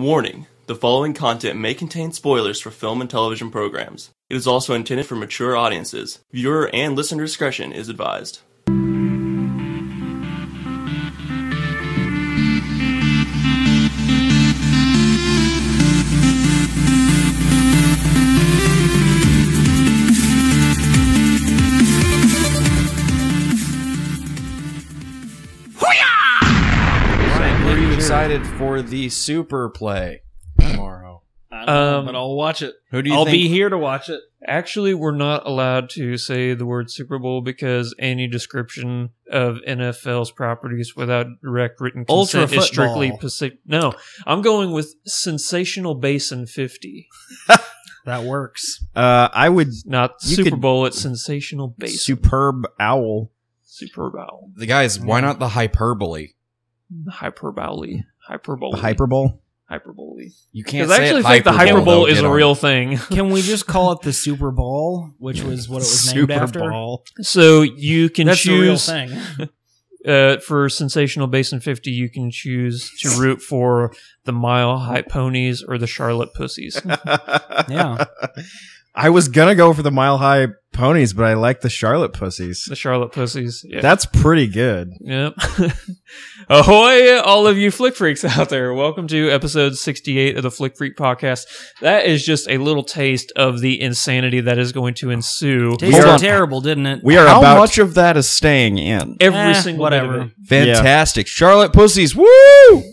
Warning: the following content may contain spoilers for film and television programs. It is also intended for mature audiences. Viewer and listener discretion is advised. Excited for the Super Play tomorrow. I don't know, but I'll watch it. Who do you I'll think? be here to watch it. Actually, we're not allowed to say the word Super Bowl because any description of NFL's properties without direct written Ultra consent is strictly football. Pacific. No, I'm going with Sensational Basin 50. That works. I would Not You Super could- Bowl, it's Sensational Basin. Superb Owl. Superb Owl. The guys, why not the hyperbole? Hyperbole. Hyperbole. Hyperbole. You can't Because I say actually it think the hyperbole, hyperbole though, is get a on real it. thing. Can we just call it the Super Bowl, which was what it was named Super after? Bowl. So you can That's the real choose thing. for Sensational Basin 50, you can choose to root for the Mile High Ponies or the Charlotte Pussies. Yeah. I was gonna go for the Mile High Ponies, but I like the Charlotte Pussies. The Charlotte Pussies. Yeah. That's pretty good. Yep. Ahoy, all of you Flick Freaks out there. Welcome to episode 68 of the Flick Freak Podcast. That is just a little taste of the insanity that is going to ensue Tasted terrible, didn't it? We are How about much of that is staying in? every single bit of whatever. it. Fantastic. Charlotte Pussies, woo!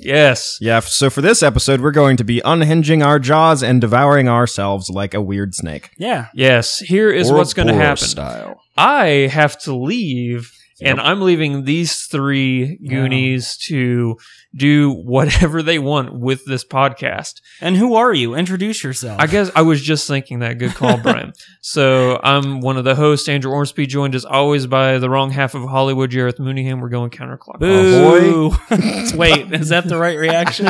Yes. Yeah, so for this episode, we're going to be unhinging our jaws and devouring ourselves like a weird snake. Yeah. Yes. Here is what's going to happen. Style. I have to leave, and I'm leaving these three Goonies to do whatever they want with this podcast. And who are you? Introduce yourself. I guess I was just thinking that. Good call, Brian. So I'm one of the hosts, Andrew Ormsby, joined as always by the wrong half of Hollywood, Jareth Mooneyham. We're going counterclockwise. Boo. Wait, is that the right reaction?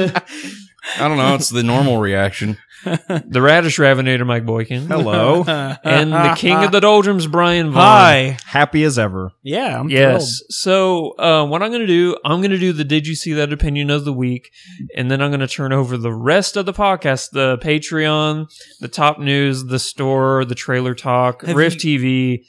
I don't know. It's the normal reaction. The Radish Ravinator, Mike Boykin. Hello. And the King of the Doldrums, Brian Vaughn. Hi. Happy as ever. Yeah, I'm Yes. So what I'm going to do the Did You See That Opinion of the Week, and then I'm going to turn over the rest of the podcast, the Patreon, the top news, the store, the trailer talk, Have Riff you- TV,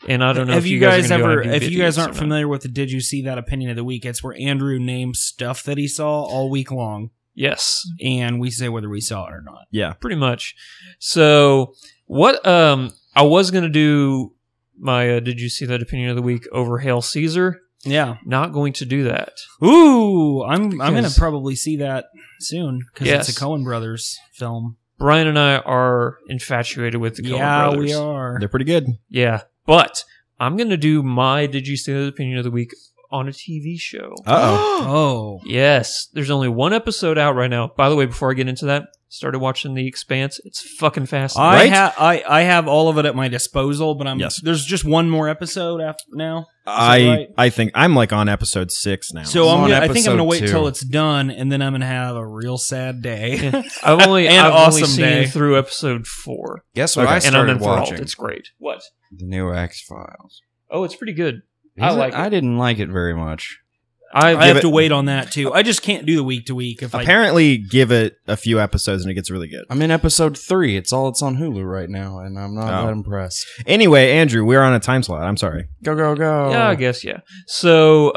and I don't know Have if you guys are gonna ever, go on if you guys videos aren't or not. familiar with the Did You See That Opinion of the Week, it's where Andrew names stuff that he saw all week long, Yes, and we say whether we saw it or not. Yeah. pretty much. So what I was going to do my Did You See That Opinion of the Week over Hail Caesar. Yeah. Not going to do that. Ooh, I'm going to Because- probably see that soon because Yes. it's a Coen Brothers film. Brian and I are infatuated with the Coen Yeah, brothers. we are. They're pretty good. Yeah, but I'm going to do my Did You See That Opinion of the Week on a TV show. Uh-oh. Oh. Yes, there's only one episode out right now. By the way, before I get into that, started watching The Expanse. It's fucking fascinating. I have all of it at my disposal, but Yes. there's just one more episode after now. right? I think I'm like on episode 6 now. So I'm on I think I'm gonna episode wait 2. till it's done, and then I'm gonna have a real sad day. I've only An I've awesome only seen day. through episode 4, Guess what Okay. I and I'm started enthralled. watching? It's great. What? The new X-Files. Oh, it's pretty good. I like it. I didn't like it very much. I Give have it- to wait on that too. I just can't do the week to week. If Apparently, give it a few episodes and it gets really good. I'm in episode 3. It's on Hulu right now, and I'm not Oh. that impressed. Anyway, Andrew, we're on a time slot. I'm sorry. Go, go, go. Yeah, I guess, yeah. So,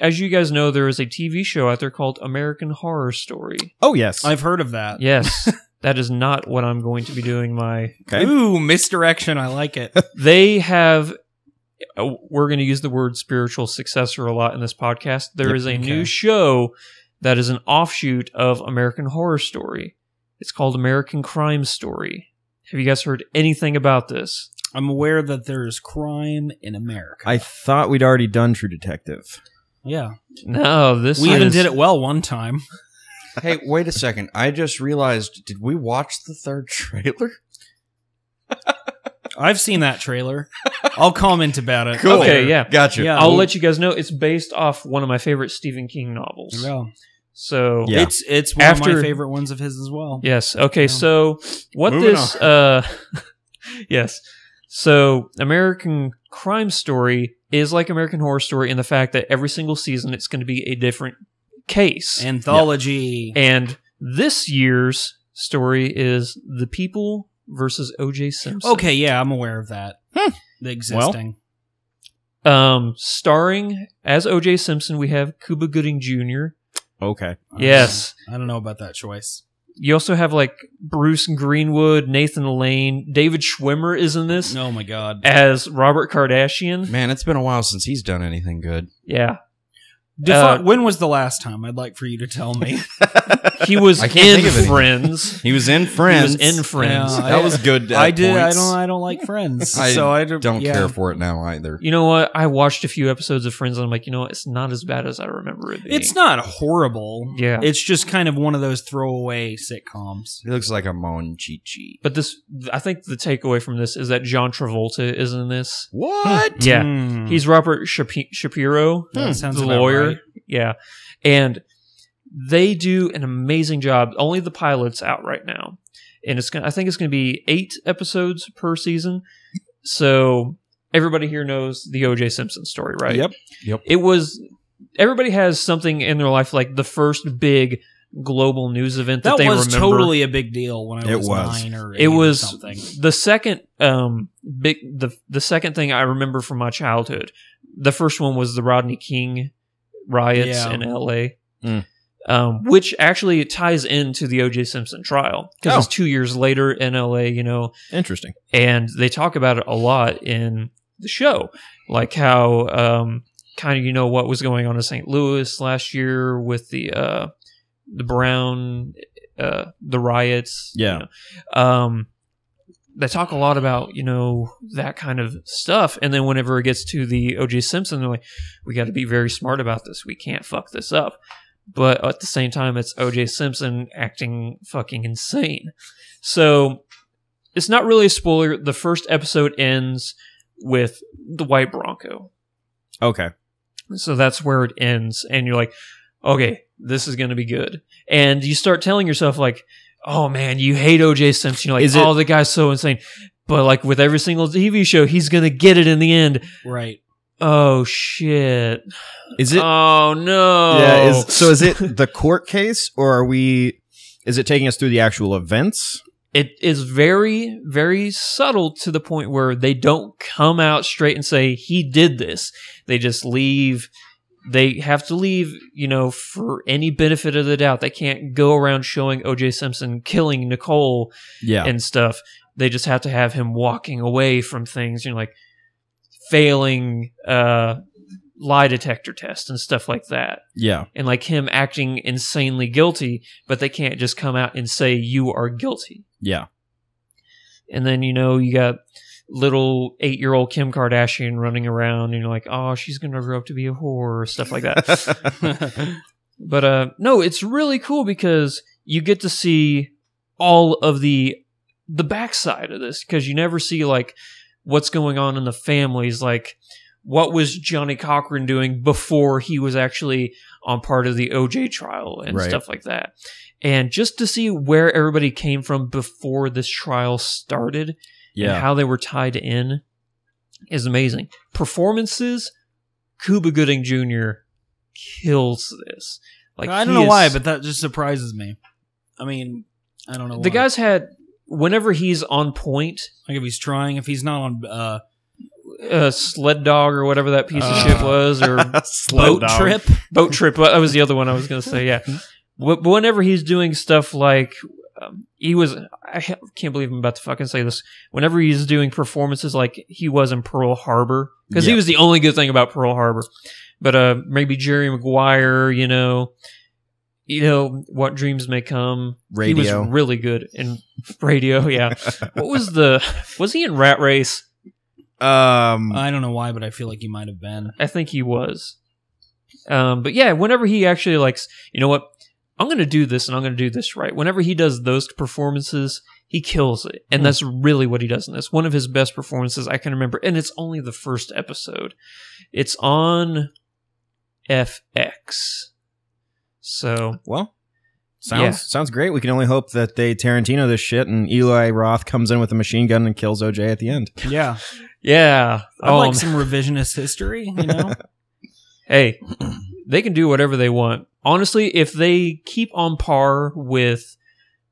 as you guys know, there is a TV show out there called American Horror Story. Oh, yes. I've heard of that. Yes, that is not what I'm going to be doing my... Okay. Ooh, misdirection. I like it. They have... we're going to use the word spiritual successor a lot in this podcast. There Yep. is a new Okay. show that is an offshoot of American Horror Story. It's called American Crime Story. Have you guys heard anything about this? I'm aware that there's crime in America. I thought we'd already done True Detective. Yeah, No, this we even is- did it well one time. Hey, wait a second. I just realized, did we watch the 3rd trailer? I've seen that trailer. I'll comment about it. Cool. Okay, yeah. Gotcha. Yeah. I'll let you guys know it's based off one of my favorite Stephen King novels. Yeah. So Yeah. It's one of After- my favorite ones of his as well. yes, okay. So what Moving this yes. So American Crime Story is like American Horror Story in the fact that every single season it's going to be a different case. Anthology. And This year's story is The People versus O.J. Simpson. Okay, yeah, I'm aware of that. The existing. Starring as O.J. Simpson, we have Cuba Gooding Jr. Okay. Yes. I don't know about that choice. You also have like Bruce Greenwood, Nathan Lane, David Schwimmer is in this Oh my god. as Robert Kardashian. Man, it's been a while since he's done anything good. Yeah. When was the last time? I'd like for you to tell me. He was I can't in think of anything. Friends. He was in Friends. He was in Friends. Yeah, That was good. At I did. points. I don't like Friends. I so I don't yeah. care for it now either. You know what? I watched a few episodes of Friends and I'm like, you know what? It's not as bad as I remember it being. It's not horrible. Yeah. It's just kind of one of those throwaway sitcoms. He looks like a Mon Chi-Chi. But I think the takeaway from this is that John Travolta is in this. What? Yeah. Hmm. He's Robert Shapiro, That sounds the about lawyer. right. Yeah. And they do an amazing job. Only the pilot's out right now. And I think it's going to be 8 episodes per season. So everybody here knows the O.J. Simpson story, right? Yep. Everybody has something in their life, like the first big global news event that That they was remember. totally a big deal when I It was was. 9 or 8 It or was something. the second the second thing I remember from my childhood. The first one was the Rodney King riots Yeah. in L.A., Mm. which actually ties into the O.J. Simpson trial because it's Oh. 2 years later in L.A., Interesting. and they talk about it a lot in the show, like how kind of what was going on in St. Louis last year with the Brown the riots. Yeah. They talk a lot about that kind of stuff, and then whenever it gets to the O.J. Simpson, they're like, we got to be very smart about this. We can't fuck this up. But at the same time, it's O.J. Simpson acting fucking insane. So it's not really a spoiler. The first episode ends with the white Bronco. Okay. So that's where it ends. And you're like, okay, this is going to be good. And you start telling yourself, like, oh man, you hate O.J. Simpson. You're like, the guy's so insane. But like with every single TV show, he's going to get it in the end. Right. Oh shit. Is it? Oh no. Yeah. Is it the court case, or is it taking us through the actual events? It is very, very subtle to the point where they don't come out straight and say he did this. They just leave. They have to leave, for any benefit of the doubt. They can't go around showing O.J. Simpson killing Nicole Yeah. and stuff. They just have to have him walking away from things, like failing lie detector tests and stuff like that. Yeah. And like him acting insanely guilty, but they can't just come out and say you are guilty. Yeah. And then, you got little 8-year-old Kim Kardashian running around and you're like, oh, she's going to grow up to be a whore or stuff like that. But no, it's really cool because you get to see all of the backside of this, because you never see like what's going on in the families. Like, what was Johnny Cochran doing before he was actually on part of the OJ trial and Right. stuff like that. And just to see where everybody came from before this trial started and how they were tied in is amazing. Performances, Cuba Gooding Jr. kills this. Like, I don't know why, but that just surprises me. I mean, I don't know why. the guy's had, whenever he's on point, like if he's trying, if he's not on Sled Dog or whatever that piece of shit was, or Boat Trip. Boat Trip, that was the other one I was going to say, yeah. But whenever he's doing stuff like, I can't believe I'm about to fucking say this, whenever he's doing performances like he was in Pearl Harbor, because he was the only good thing about Pearl Harbor, but maybe Jerry Maguire, What Dreams May Come. Radio. He was really good in Radio, yeah. Was he in Rat Race? I don't know why, but I feel like he might have been. I think he was. But yeah, whenever he actually likes, you know what? I'm going to do this and I'm going to do this right. Whenever he does those performances, he kills it. And that's really what he does in this. One of his best performances I can remember. And it's only the first episode. It's on FX. So, Well, sounds great. We can only hope that they Tarantino this shit and Eli Roth comes in with a machine gun and kills OJ at the end. Yeah. yeah. I'd like some revisionist history, Hey, they can do whatever they want. honestly, if they keep on par with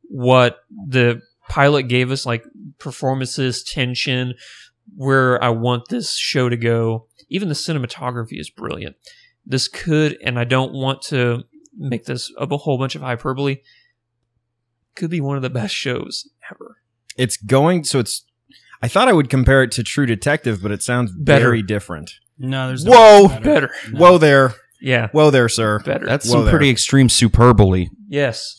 what the pilot gave us, like performances, tension, where I want this show to go, even the cinematography is brilliant. This could, and I don't want to make this a whole bunch of hyperbole, could be one of the best shows ever. It's going, so it's, I thought I would compare it to True Detective, but it sounds Better. very different. No, there's Whoa! no Better. No. Whoa there. Yeah. Whoa there, sir. Better. That's Whoa some there. pretty extreme superbole. Yes.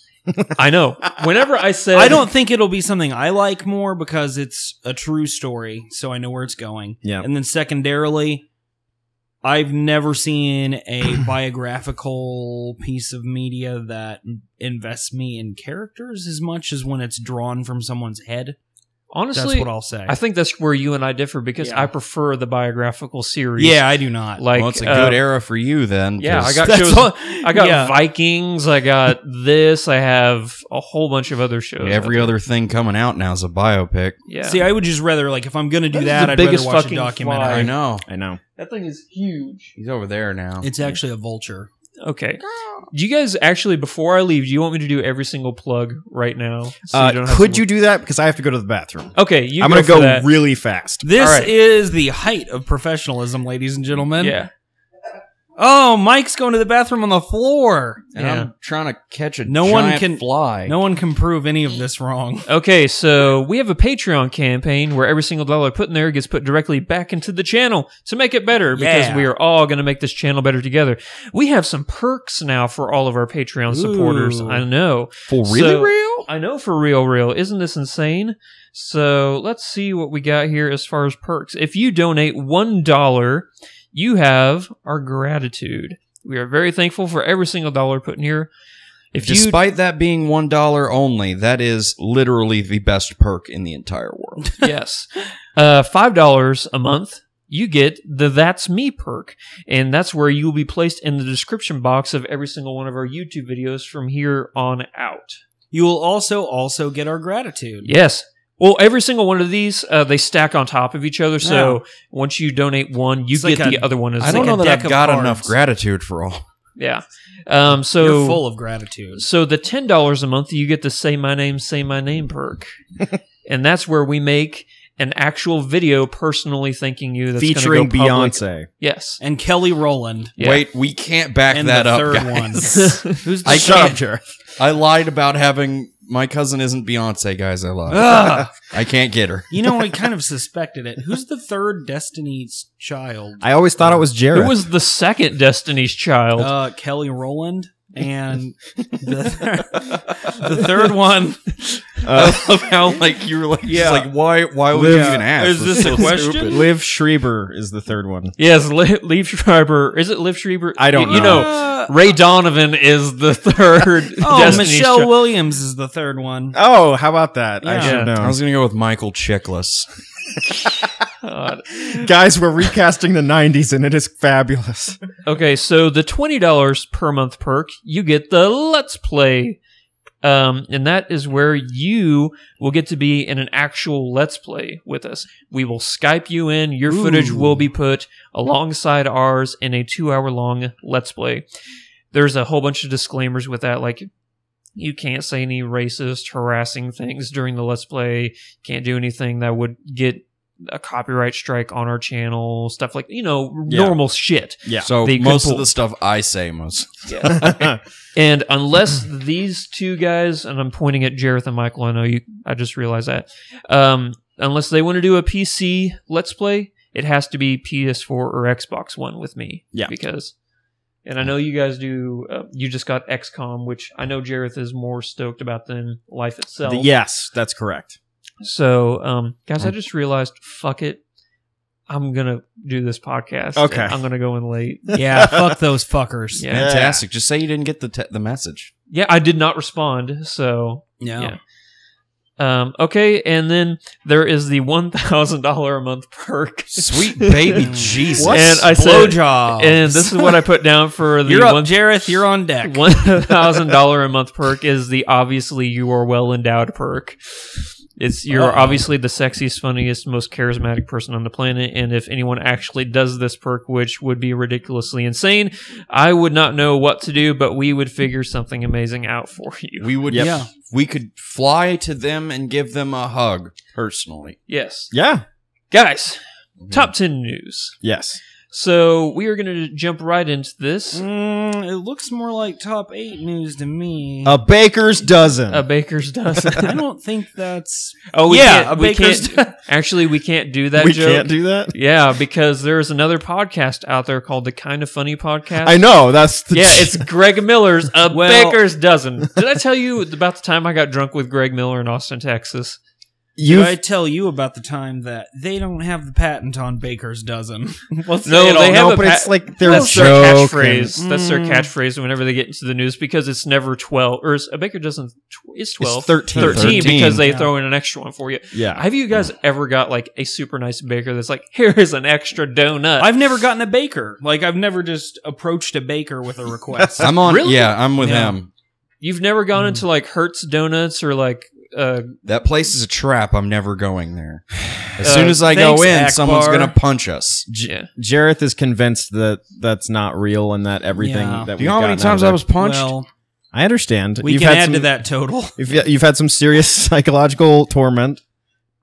I know. Whenever I said... I don't think it'll be something I like more because it's a true story, so I know where it's going. Yeah. And then secondarily, I've never seen a biographical piece of media that invests me in characters as much as when it's drawn from someone's head. Honestly, That's what I'll say. I think that's where you and I differ because Yeah. I prefer the biographical series. Yeah, I do not. Like, Well, it's a good era for you then. Yeah, I 'cause got That's shows. all- I got yeah. Vikings. I got this. I have a whole bunch of other shows. every other thing coming out now is a biopic. Yeah. See, I would just rather, like, if I'm going to do That is that, the I'd rather biggest watch a fucking documentary. fly. I know. I know. that thing is huge. He's over there now. It's actually a vulture. Okay. Do you guys actually, before I leave, do you want me to do every single plug right now? So you don't have Could to- you do that? Because I have to go to the bathroom. Okay, you I'm going going to to go really fast. This All right. is the height of professionalism, ladies and gentlemen. Yeah. Oh, Mike's going to the bathroom on the floor. and Yeah. I'm trying to catch a No one giant can- fly. No one can prove any of this wrong. Okay, so we have a Patreon campaign where every single dollar put in there gets put directly back into the channel to make it better because Yeah. we are all going to make this channel better together. We have some perks now for all of our Patreon supporters. Ooh. I know. For So- real? I know for real. Isn't this insane? So let's see what we got here as far as perks. If you donate $1, you have our gratitude. We are very thankful for every single dollar put in here. If you Despite that being $1 only, that is literally the best perk in the entire world. yes, $5 a month, you get the That's Me perk. And that's where you will be placed in the description box of every single one of our YouTube videos from here on out. You will also get our gratitude. Yes. Well, every single one of these, they stack on top of each other. So once you donate one, you It's get like the other one as I don't like know a that deck I've of got cards. enough gratitude for all. Yeah. You're So full of gratitude. So the $10 a month, you get the Say My Name perk. And that's where we make an actual video personally thanking you that's Featuring gonna go public. Beyonce. Yes. And Kelly Rowland. Yeah. Wait, we can't back And that the up, third guys. one. Who's the I Shut up, can't. Jared. I lied about having my cousin isn't Beyonce, guys. I lied. Ugh. I can't get her. You know, I kind of suspected it. Who's the third Destiny's Child? I always thought it was Jared. Who was the second Destiny's Child? Kelly Rowland. And the third one. I love how like you were like, Yeah. just like why would Liv- you even ask? Is this That's a so question? stupid. Liv Schreiber is the third one. Yes, Liv Schreiber. Is it Liv Schreiber? I don't You know. know, Ray Donovan is the third Oh, Destiny's Michelle Child. Williams is the third one. Oh, how about that? I Yeah. should have I known. was gonna go with Michael Chiklis. God. Guys, we're recasting the 90s and it is fabulous. Okay, so the $20 per month perk, you get the Let's Play. And that is where you will get to be in an actual Let's Play with us. We will Skype you in. Your footage will be put alongside ours in a 2-hour-long Let's Play. There's a whole bunch of disclaimers with that, like you can't say any racist, harassing things during the Let's Play. Can't do anything that would get a copyright strike on our channel. Stuff like, normal shit. Yeah. So They most could of pull- the stuff I say most. And unless these two guys, and I'm pointing at Jareth and Michael, I just realized that, unless they want to do a PC Let's Play, it has to be PS4 or Xbox One with me. Yeah. And I know you guys do, you just got XCOM, which I know Jareth is more stoked about than life itself. Yes, that's correct. So, guys, I just realized, fuck it. I'm going to do this podcast. Okay. I'm going to go in late. Yeah, fuck those fuckers. Yeah. Fantastic. Just say you didn't get the message. Yeah, I did not respond, so... Yeah. Yeah. Okay, and then there is the $1,000 a month perk. Sweet baby Jesus. And I said, Blowjob. and this is what I put down for the You're up, Jareth. You're on deck. $1,000 a month perk is the obviously you are well endowed perk. You're obviously the sexiest, funniest, most charismatic person on the planet, and if anyone actually does this perk, which would be ridiculously insane, I would not know what to do, but we would figure something amazing out for you. We would. Yeah. We could fly to them and give them a hug personally. Yes. Yeah. Guys, top 10 news. Yes. So we are going to jump right into this. It looks more like top 8 news to me. A baker's dozen. A baker's dozen. I don't think that's... Oh, Yeah, a we baker's can't. Actually, we can't do that we joke. can't do that? Yeah, because there's another podcast out there called the Kind of Funny Podcast. I know. That's the Yeah, it's Greg Miller's A Well- Baker's Dozen. Did I tell you about the time I got drunk with Greg Miller in Austin, Texas? Did I tell you about the time that they don't have the patent on Baker's Dozen? Let's No, say it they all. have no, a but it's like they're That's their joking. catchphrase. That's their catchphrase whenever they get into the news because it's never 12. Or a baker doesn't. It's 12. It's 13. 13 because they Yeah. throw in an extra one for you. Yeah. Have you guys ever got like a super nice baker that's like, here is an extra donut? I've never gotten a baker. Like, I've never just approached a baker with a request. I'm on. Really? Yeah, I'm with Yeah. him. You've never gone into like Hertz Donuts or like. That place is a trap. I'm never going there. As soon as I thanks, go in, Akbar. someone's gonna punch us. Yeah. Jareth is convinced that that's not real and that everything Yeah. that Do you know how many times I was punched? Well, I understand. we You've can had add some, to that total. You've had some serious psychological torment.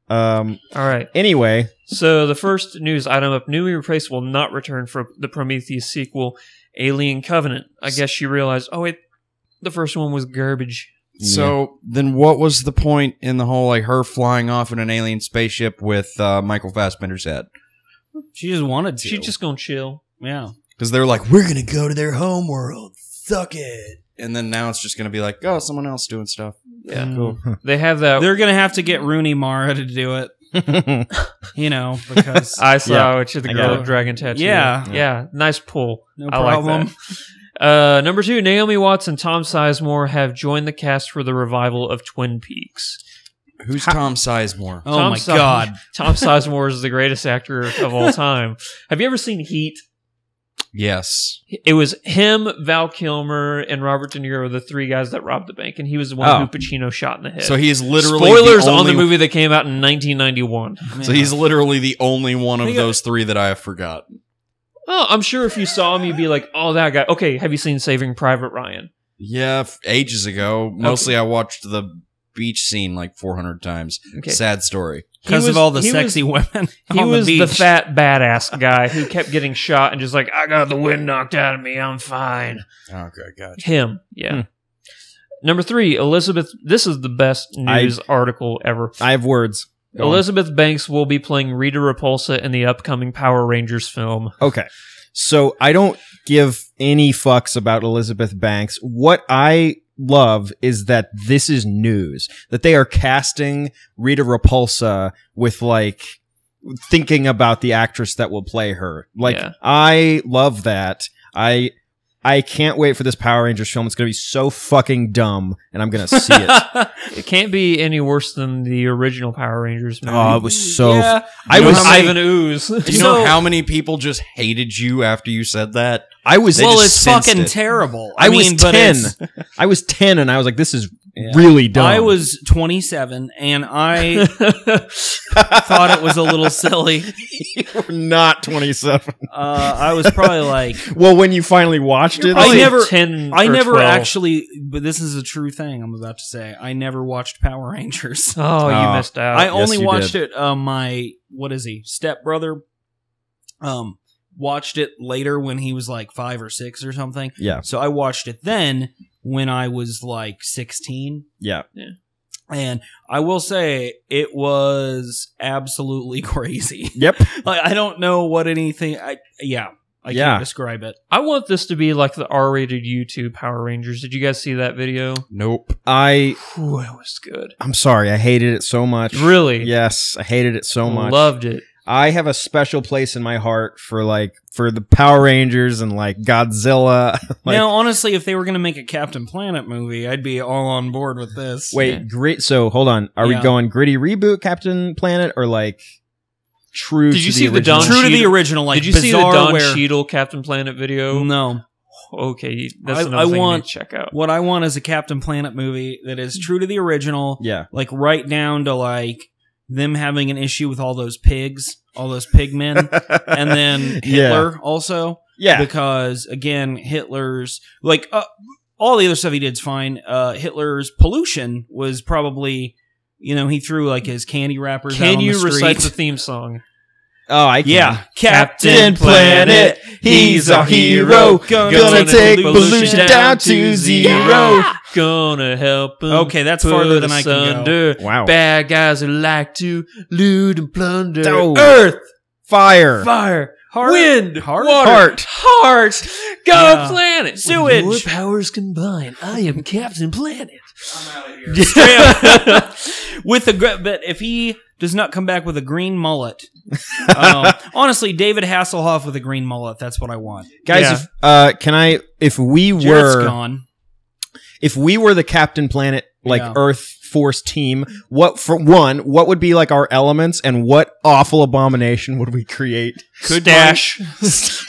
All right. Anyway, So the first news item up: New Replace will not return for the Prometheus sequel, Alien Covenant. I guess you realized. Oh wait, the first one was garbage. So then, what was the point in the whole like her flying off in an alien spaceship with Michael Fassbender's head? She just wanted to. She's just gonna chill. Yeah. Because they're like, we're gonna go to their home world. Suck it. And then now it's just gonna be like, oh, someone else doing stuff. Yeah, Cool. they have that. They're going to have to get Rooney Mara to do it, you know, because... I saw Yeah, which is the I girl got with it. dragon tattoo. Yeah. yeah, nice pull. No I like problem. that. Number 2, Naomi Watts and Tom Sizemore have joined the cast for the revival of Twin Peaks. Who's Tom Sizemore? Oh, Tom my Si- God. Tom Sizemore is the greatest actor of all time. Have you ever seen Heat? Yes. It was him, Val Kilmer, and Robert De Niro, the 3 guys that robbed the bank, and he was the one Oh. who Pacino shot in the head. So he is literally Spoilers the on only, the movie that came out in 1991. So he's literally the only one of They got- those 3 that I have forgotten. Oh, I'm sure if you saw him, you'd be like, "Oh, that guy." Okay, have you seen Saving Private Ryan? Yeah, ages ago. Mostly I watched the beach scene like 400 times. Okay. Sad story. Because He of was- all the he sexy women He on was the the beach. fat badass guy who kept getting shot and just like, "I got the wind knocked out of me. I'm fine." Okay, gotcha. Him, yeah. Number 3, Elizabeth. This is the best news article ever. I have words. Go on. Elizabeth Banks will be playing Rita Repulsa in the upcoming Power Rangers film. Okay. So I don't give any fucks about Elizabeth Banks. What I love is that this is news. That they are casting Rita Repulsa with like thinking about the actress that will play her. Like Yeah. I love that. I can't wait for this Power Rangers film. It's going to be so fucking dumb and I'm going to see it. It can't be any worse than the original Power Rangers movie. Oh, it was so Yeah. I It was was Ivan Ooze. Do you know how many people just hated you after you said that? I was They Well, just it's sensed fucking it. terrible. I was mean, but 10. it's- I was 10 and I was like this is Yeah. really dumb. I was 27 and I thought it was a little silly. You were not 27. I was probably like, Well, when you finally watched it, I never- 10 I or never 12. actually, but this is a true thing I'm about to say. I never watched Power Rangers. Oh, Oh. you missed out. I yes, only you watched did. it. My what is he? Stepbrother. Watched it later when he was like 5 or 6 or something. Yeah, So I watched it then when I was like 16. yeah. And I will say it was absolutely crazy. Yep. Like I don't know what anything. I Yeah. can't describe it. I want this to be like the R-rated YouTube Power Rangers. Did you guys see that video? Nope. I'm Ooh, it was good. sorry. I hated it so much. Really? Yes, I hated it so much. Loved it. I have a special place in my heart for the Power Rangers and like Godzilla. Now, honestly, if they were going to make a Captain Planet movie, I'd be all on board with this. wait, Yeah. grit. So hold on. Are we Yeah. going gritty reboot Captain Planet or like true? Did you to see the original? Don true to the Cheadle- original. Like Did you see the bizarre Don where, Cheadle Captain Planet video? No. okay. That's I another thing want- to check out. What I want is a Captain Planet movie that is true to the original, Yeah. like right down to like them having an issue with all those pigs, all those pigmen, and then Hitler also. Yeah. Because again, Hitler's like all the other stuff he did's fine. Hitler's pollution was probably, he threw like his candy wrappers. out Can on you the recite street. the theme song? Oh, I can. Yeah, Captain Planet, he's our hero. Gonna take pollution down to zero. Gonna help him. Okay, that's farther than I can go. Wow. Bad guys who like to loot and plunder. Oh. Earth, Fire. fire, Heart. wind, Heart. water, Heart. heart. Go Yeah. planet. Sewage. When your powers combine, I am Captain Planet. Straight up. With but if he does not come back with a green mullet, honestly, David Hasselhoff with a green mullet, that's what I want. Guys, if we Jarrett's were gone. the Captain Planet Yeah. Earth Force team, what would be like our elements, and what awful abomination would we create? Stash.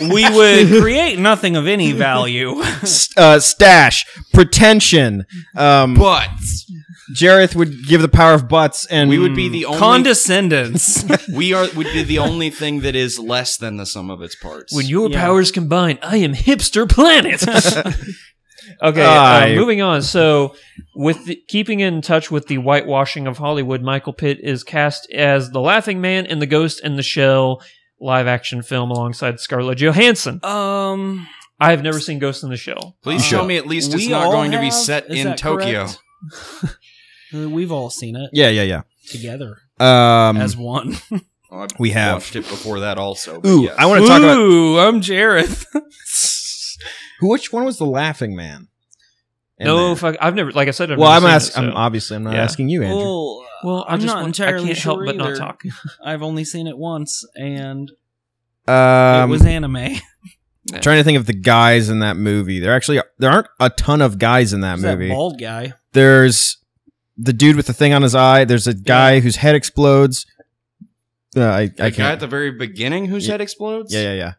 We would create nothing of any value. Stash, pretension. Butts. Jareth would give the power of butts, and We would be the only. Condescendence. would be the only thing that is less than the sum of its parts. When your Yeah. powers combine, I am Hipster Planet. Okay, I- moving on. So, keeping in touch with the whitewashing of Hollywood, Michael Pitt is cast as the Laughing Man in the Ghost in the Shell live-action film alongside Scarlett Johansson. I have never seen Ghost in the Shell. Please show me at least it's we not all going to be have? set Is in that Tokyo. correct? We've all seen it yeah. together Mm. as one. Well, I've We have. watched it before that also. but Ooh, yes. I want to talk about Ooh, I'm Jareth. which one was the Laughing Man? in No, there? fuck, I've never, like I said, I've Well, never I'm seen asking. it, so- I'm not Yeah. asking you, Andrew. Well, I I'm just not want- entirely I can't sure help but not either. talk. I've only seen it once, and it was anime. Trying to think of the guys in that movie. There aren't a ton of guys in that Who's movie. that bald guy? There's the dude with the thing on his eye. There's a guy whose head explodes. I The guy at can't. the very beginning whose head explodes? Yeah.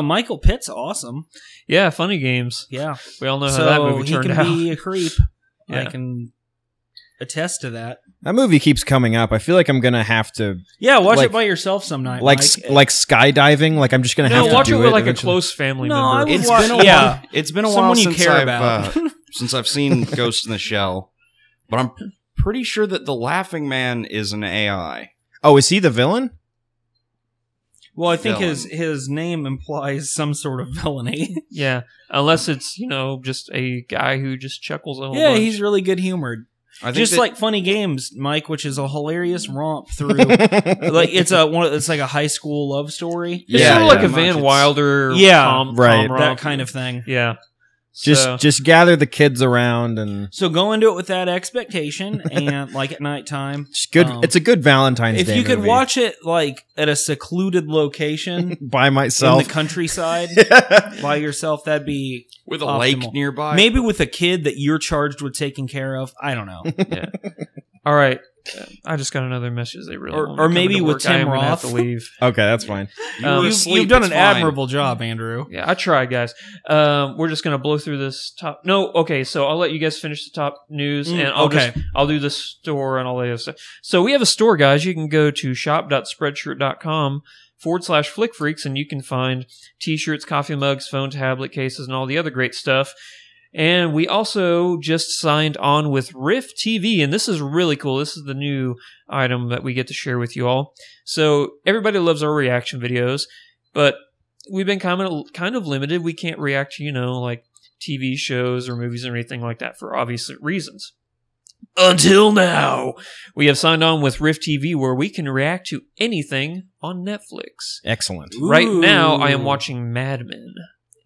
Michael Pitt's awesome. Yeah, Funny Games. Yeah, We all know how so that movie he turned can out. be a creep. I Yeah. can attest to that. That movie keeps coming up. I feel like I'm gonna have to Yeah, watch Like- it by yourself some night. like Mike. like skydiving. Like I'm just gonna have No, to watch do it with like eventually. a close family No, member. I would It's watch- been a yeah. while. It's been a while Someone you since care I've about. since I've seen Ghost in the Shell, but I'm pretty sure that the Laughing Man is an AI. Oh, is he the villain? Well, I think Villain. his name implies some sort of villainy. Yeah, unless it's just a guy who just chuckles a whole Yeah, bunch. he's really good humored. I think Just that- like Funny Games, Mike, which is a hilarious romp through. like it's like a high school love story. It's Yeah, sort of like yeah. a Van Much. Wilder, Yeah, right. com That romp. kind of thing. Yeah, just So- gather the kids around and So go into it with that expectation, and like at nighttime, just good. Um, it's a good Valentine's if Day you could movie. watch it like at a secluded location by in myself. the countryside by yourself, that'd be with a optimal. lake nearby. maybe with a kid that you're charged with taking care of. I don't know. yeah. All right, I just got another message. They really Or- want me or to come maybe into with work. I Tim am gonna have Roth. to leave. Okay, that's fine. Um, You've done an admirable job, Andrew. Yeah, I tried, guys. We're just gonna blow through this top. No, okay. So I'll let you guys finish the top news, and I'll do the store and all the other stuff. So we have a store, guys. You can go to shop.spreadshirt.com/flickfreaks, and you can find t-shirts, coffee mugs, phone tablet cases, and all the other great stuff. And we also just signed on with Riff TV, and this is really cool. This is the new item that we get to share with you all. So everybody loves our reaction videos, but we've been kind of limited. We can't react to, like TV shows or movies or anything like that for obvious reasons. Until now, we have signed on with Riff TV where we can react to anything on Netflix. Excellent. Right now, I am Ooh. watching Mad Men.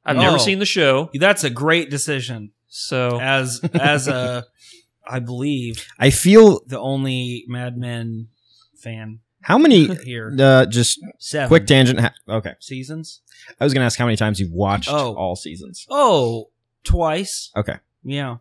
I've never Oh. seen the show, That's a great decision. so As a, I believe I feel the only Mad Men fan how many here. just 7 quick tangent. Okay, seasons. I was gonna ask how many times you've watched Oh. all seasons. Oh, twice. Okay, Yeah,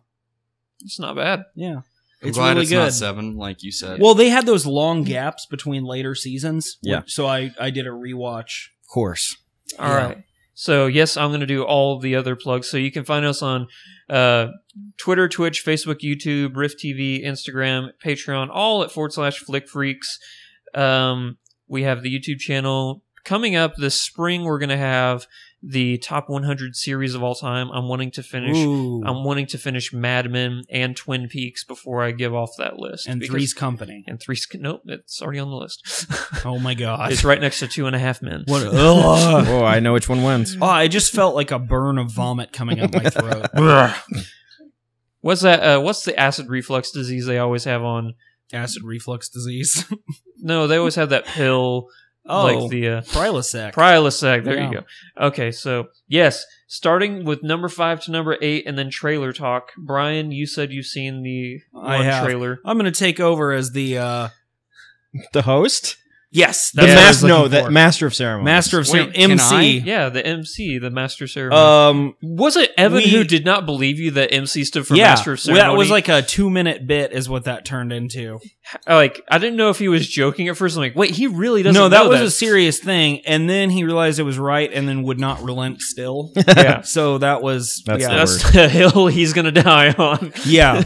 it's not bad. yeah. I'm It's glad really it's good. not 7, like you said. Well, they had those long gaps between later seasons. Yeah. So I did a rewatch. of course. All Yeah. right. So, yes, I'm going to do all the other plugs. So you can find us on Twitter, Twitch, Facebook, YouTube, Rift TV, Instagram, Patreon, all at /FlickFreaks. We have the YouTube channel. Coming up this spring, we're going to have the top 100 series of all time. I'm wanting to finish Mad Men and Twin Peaks before I give off that list. And Three's Company. And nope, it's already on the list. Oh my god, it's right next to 2.5 Men. What? Oh, I know which one wins. Oh, I just felt like a burn of vomit coming up my throat. What's that? What's the acid reflux disease they always have on? Acid reflux disease. No, they always have that pill. Oh, like the Prilosec. Prilosec. There Yeah. you go. Okay, so yes, starting with number 5 to number 8, and then trailer talk. Brian, you said you've seen the I have. trailer. I'm going to take over as the The host? yes, The that's what I was looking the for. master of ceremonies. Master of Wait, Ceremony, can MC. Yeah, the MC, the Master of Ceremony. Was it Evan we- who did not believe you that MC stood for Yeah, Master of Ceremony? that was like a 2-minute bit, is what that turned into. Like I didn't know if he was joking at first. I'm like, wait, he really doesn't. No, know that was a serious thing, and then he realized it was right, and then would not relent still. Yeah, So that was That's yeah, the that's the hill he's gonna die on. yeah,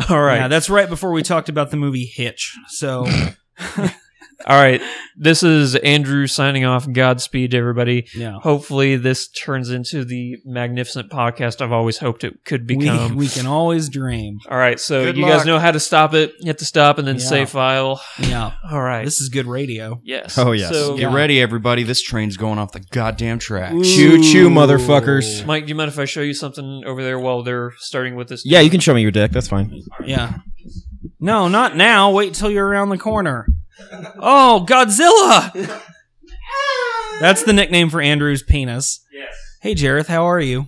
All right. yeah. That's right before we talked about the movie Hitch. So All right. This is Andrew signing off. Godspeed to everybody. yeah, Hopefully this turns into the magnificent podcast I've always hoped it could become. we can always dream. All right. So Good you guys luck. know how to stop it. Hit the stop and then Yeah. save file. Yeah, All right. this is good radio. Yes. Oh, yes. So, Get ready, everybody. This train's going off the goddamn track. Choo choo, motherfuckers. Mike, do you mind if I show you something over there while they're starting with this? Yeah, you can show me your dick. That's fine. Yeah. No, not now. Wait till you're around the corner. Oh, Godzilla! That's the nickname for Andrew's penis. Yes. Hey, Jareth, how are you?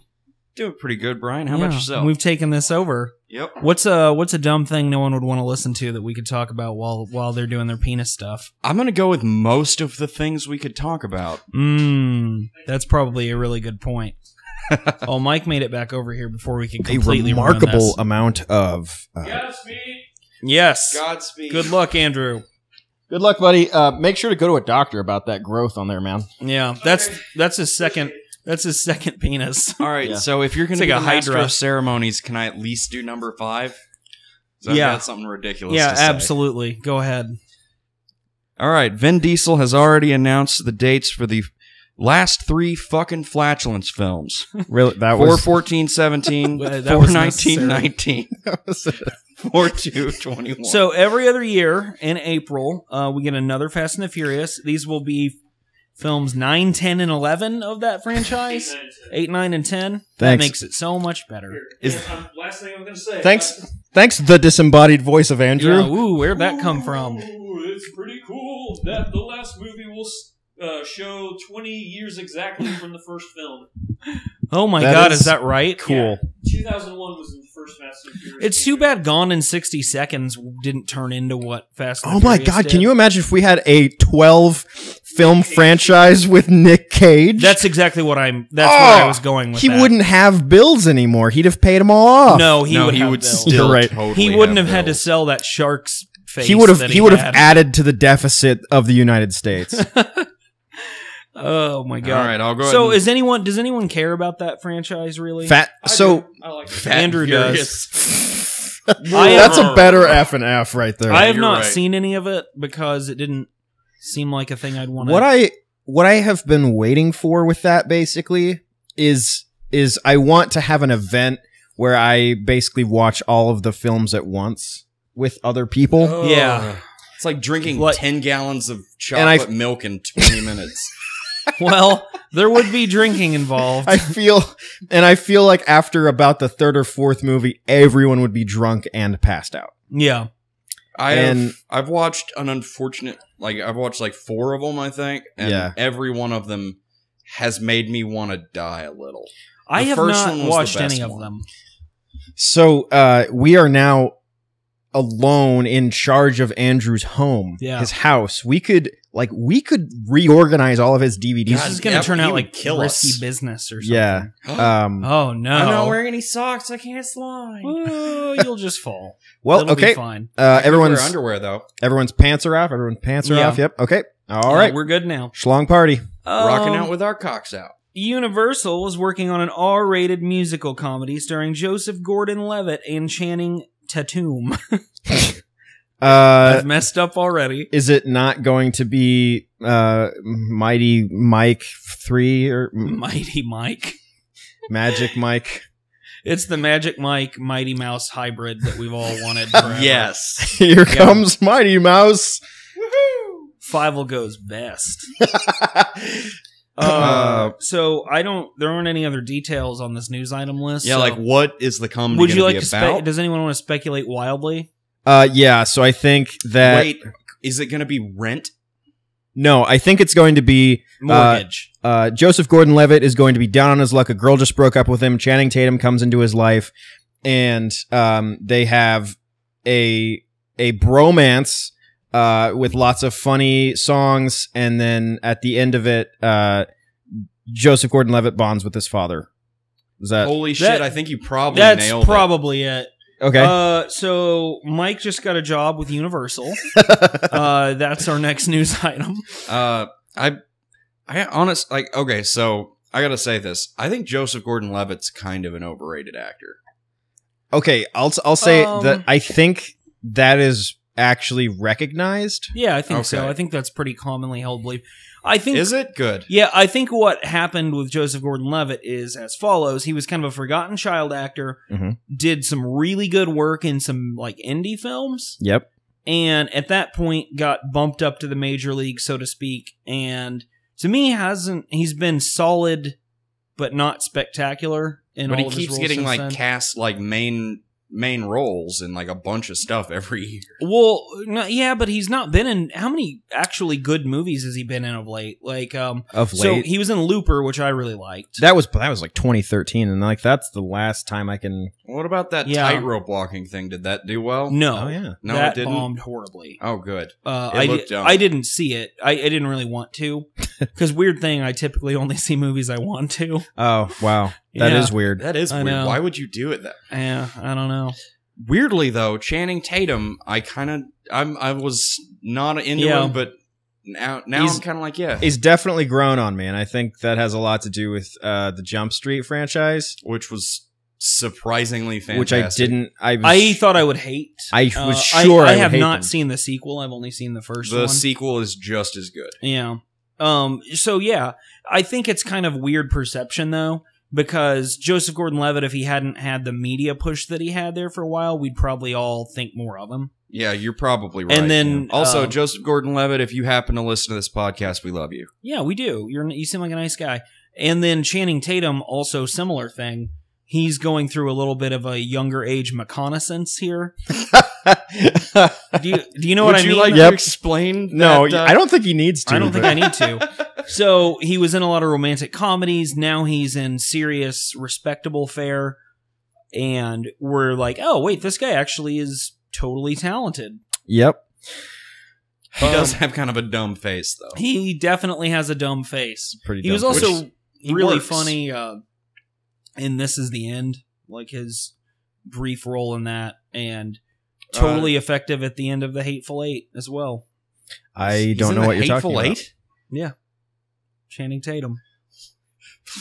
Doing pretty good, Brian. How about Yeah, yourself? We've taken this over. Yep. What's a dumb thing no one would want to listen to that we could talk about while they're doing their penis stuff? I'm going to go with most of the things we could talk about. That's probably a really good point. Oh, Mike made it back over here before we could A completely ruin remarkable this. amount of. Godspeed. Yes. Godspeed. Good luck, Andrew. Good luck, buddy. Make sure to go to a doctor about that growth on there, man. Yeah, that's his second. That's his second penis. All right, Yeah. so if you're going It's to like be a the master Hydra. of ceremonies, can I at least do number 5? So Yeah. I've got something ridiculous Yeah, to say. absolutely. Go ahead. All right, Vin Diesel has already announced the dates for the last 3 fucking flatulence films. Really, that 4/14/17, That was necessary. 4/19/19, 4/2/21. So every other year in April, we get another Fast and the Furious. These will be films 9, 10, and 11 of that franchise. 8, 9, and 10. That Thanks. makes it so much better. Last thing I'm going to say. Thanks, the disembodied voice of Andrew. Yeah, ooh, where'd that come from? Ooh, it's pretty cool that the last movie will show 20 years exactly from the first film. Oh my That god, is is that right? Cool. Yeah, 2001 was the first Fast and Furious. It's too bad Gone in 60 Seconds didn't turn into what Fast and Oh the my Furious god, did. can you imagine if we had a 12 film franchise with Nick Cage? That's exactly what where I was going with He that. wouldn't have bills anymore. He'd have paid them all off. No, he would have would bills. still You're right. totally He wouldn't have had to bills. sell that shark's face. He would have that he would have had. added to the deficit of the United States. Oh my god! All right, I'll go So, ahead and- does anyone care about that franchise really? Fat so I like it. Fat Andrew and does. Furious. that's a better F and F right there. I have you're not right. seen any of it because it didn't seem like a thing I'd want. What I have been waiting for with that basically is I want to have an event where I basically watch all of the films at once with other people. Yeah. It's like drinking Like- 10 gallons of And I- chocolate milk in 20 minutes. Well, there would be drinking involved. I feel like after about the third or fourth movie, everyone would be drunk and passed out. Yeah. I've watched an unfortunate, I've watched like 4 of them, I think, and Yeah. every one of them has made me want to die a little. I The have first not one was the watched best any of one. them. So we are now alone in charge of Andrew's home, Yeah. his house. We could reorganize all of his DVDs. This is going to turn he out would like kill risky us. business or something. Yeah. Oh no! I'm not wearing any socks. I can't slide. Oh, you'll just fall. Well, It'll be okay. fine. Everyone's Wear underwear though. pants are off. Everyone's pants are Yeah. off. Yep. Okay. All Yeah, right. we're good now. Schlong party. Rocking out with our cocks out. Universal is working on an R-rated musical comedy starring Joseph Gordon-Levitt and Channing Tatum. I've messed up already. Is it not going to be Mighty Mike 3 or Mighty Mike. Magic Mike? It's the Magic Mike Mighty Mouse hybrid that we've all wanted forever. Yes. Here comes Mighty Mouse. Fievel goes best. So there aren't any other details on this news item list. Yeah, so like what is the comedy would you gonna like be to about? does anyone want to speculate wildly? Yeah, so I think that... Wait, is it going to be Rent? No, I think it's going to be... Mortgage. Joseph Gordon-Levitt is going to be down on his luck. A girl just broke up with him. Channing Tatum comes into his life, and they have a bromance with lots of funny songs, and then at the end of it, Joseph Gordon-Levitt bonds with his father. Is that Holy shit, I think you probably That's nailed probably it. okay? So Mike just got a job with Universal. That's our next news item. I honest like okay, so I gotta say this. I think Joseph Gordon-Levitt's kind of an overrated actor. Okay, I'll say that I think that is actually recognized. Yeah, I think so. Okay. I think that's pretty commonly held belief. I think Is it good? Yeah, I think what happened with Joseph Gordon-Levitt is as follows. He was kind of a forgotten child actor, did some really good work in some like indie films, Yep. and at that point got bumped up to the major league, so to speak. And to me, he's been solid, but not spectacular in But all he of his keeps roles getting since like then. cast like main roles in like a bunch of stuff every year. Well, no, yeah, but he's not been in. How many actually good movies has he been in of late? Like, Of so late. he was in Looper, which I really liked. That was like 2013, and like that's the last time I can. What about that Yeah. tightrope walking thing? Did that do well? No, Oh yeah. No, that it didn't. bombed horribly. Oh, good. I looked dumb. didn't see it. I didn't really want to. Because weird thing, I typically only see movies I want to. Oh wow, that is Yeah. weird. That is I weird. know. Why would you do it then? Yeah, I don't know. Weirdly though, Channing Tatum, I was not into Yeah. him, but now He's- I'm kind of like, yeah, He's definitely grown on me, and I think that has a lot to do with the Jump Street franchise, which was surprisingly fantastic. which I didn't. I thought I would hate. I was sure I I would have hate not them. seen the sequel. I've only seen the first The one. sequel is just as good. Yeah. So yeah, I think it's kind of weird perception though, because Joseph Gordon-Levitt, if he hadn't had the media push that he had there for a while, we'd probably all think more of him. Yeah, you're probably right. And then also, Joseph Gordon-Levitt, if you happen to listen to this podcast, we love you. Yeah, we do. You seem like a nice guy. And then Channing Tatum, also similar thing. He's going through a little bit of a younger age reconnaissance here. Do you know what I Would mean? you like Yep. to explain? No, that, I don't think he needs to. I don't think but- I need to. So he was in a lot of romantic comedies. Now he's in serious, respectable fare. And we're like, oh, wait, this guy actually is totally talented. Yep. He does have kind of a dumb face, though. He definitely has a dumb face. Pretty. He was dumb. also he really works. funny in This Is the End, like his brief role in that, and totally effective at the end of The Hateful Eight as well. I don't know what you're talking about. Eight? Yeah. Channing Tatum.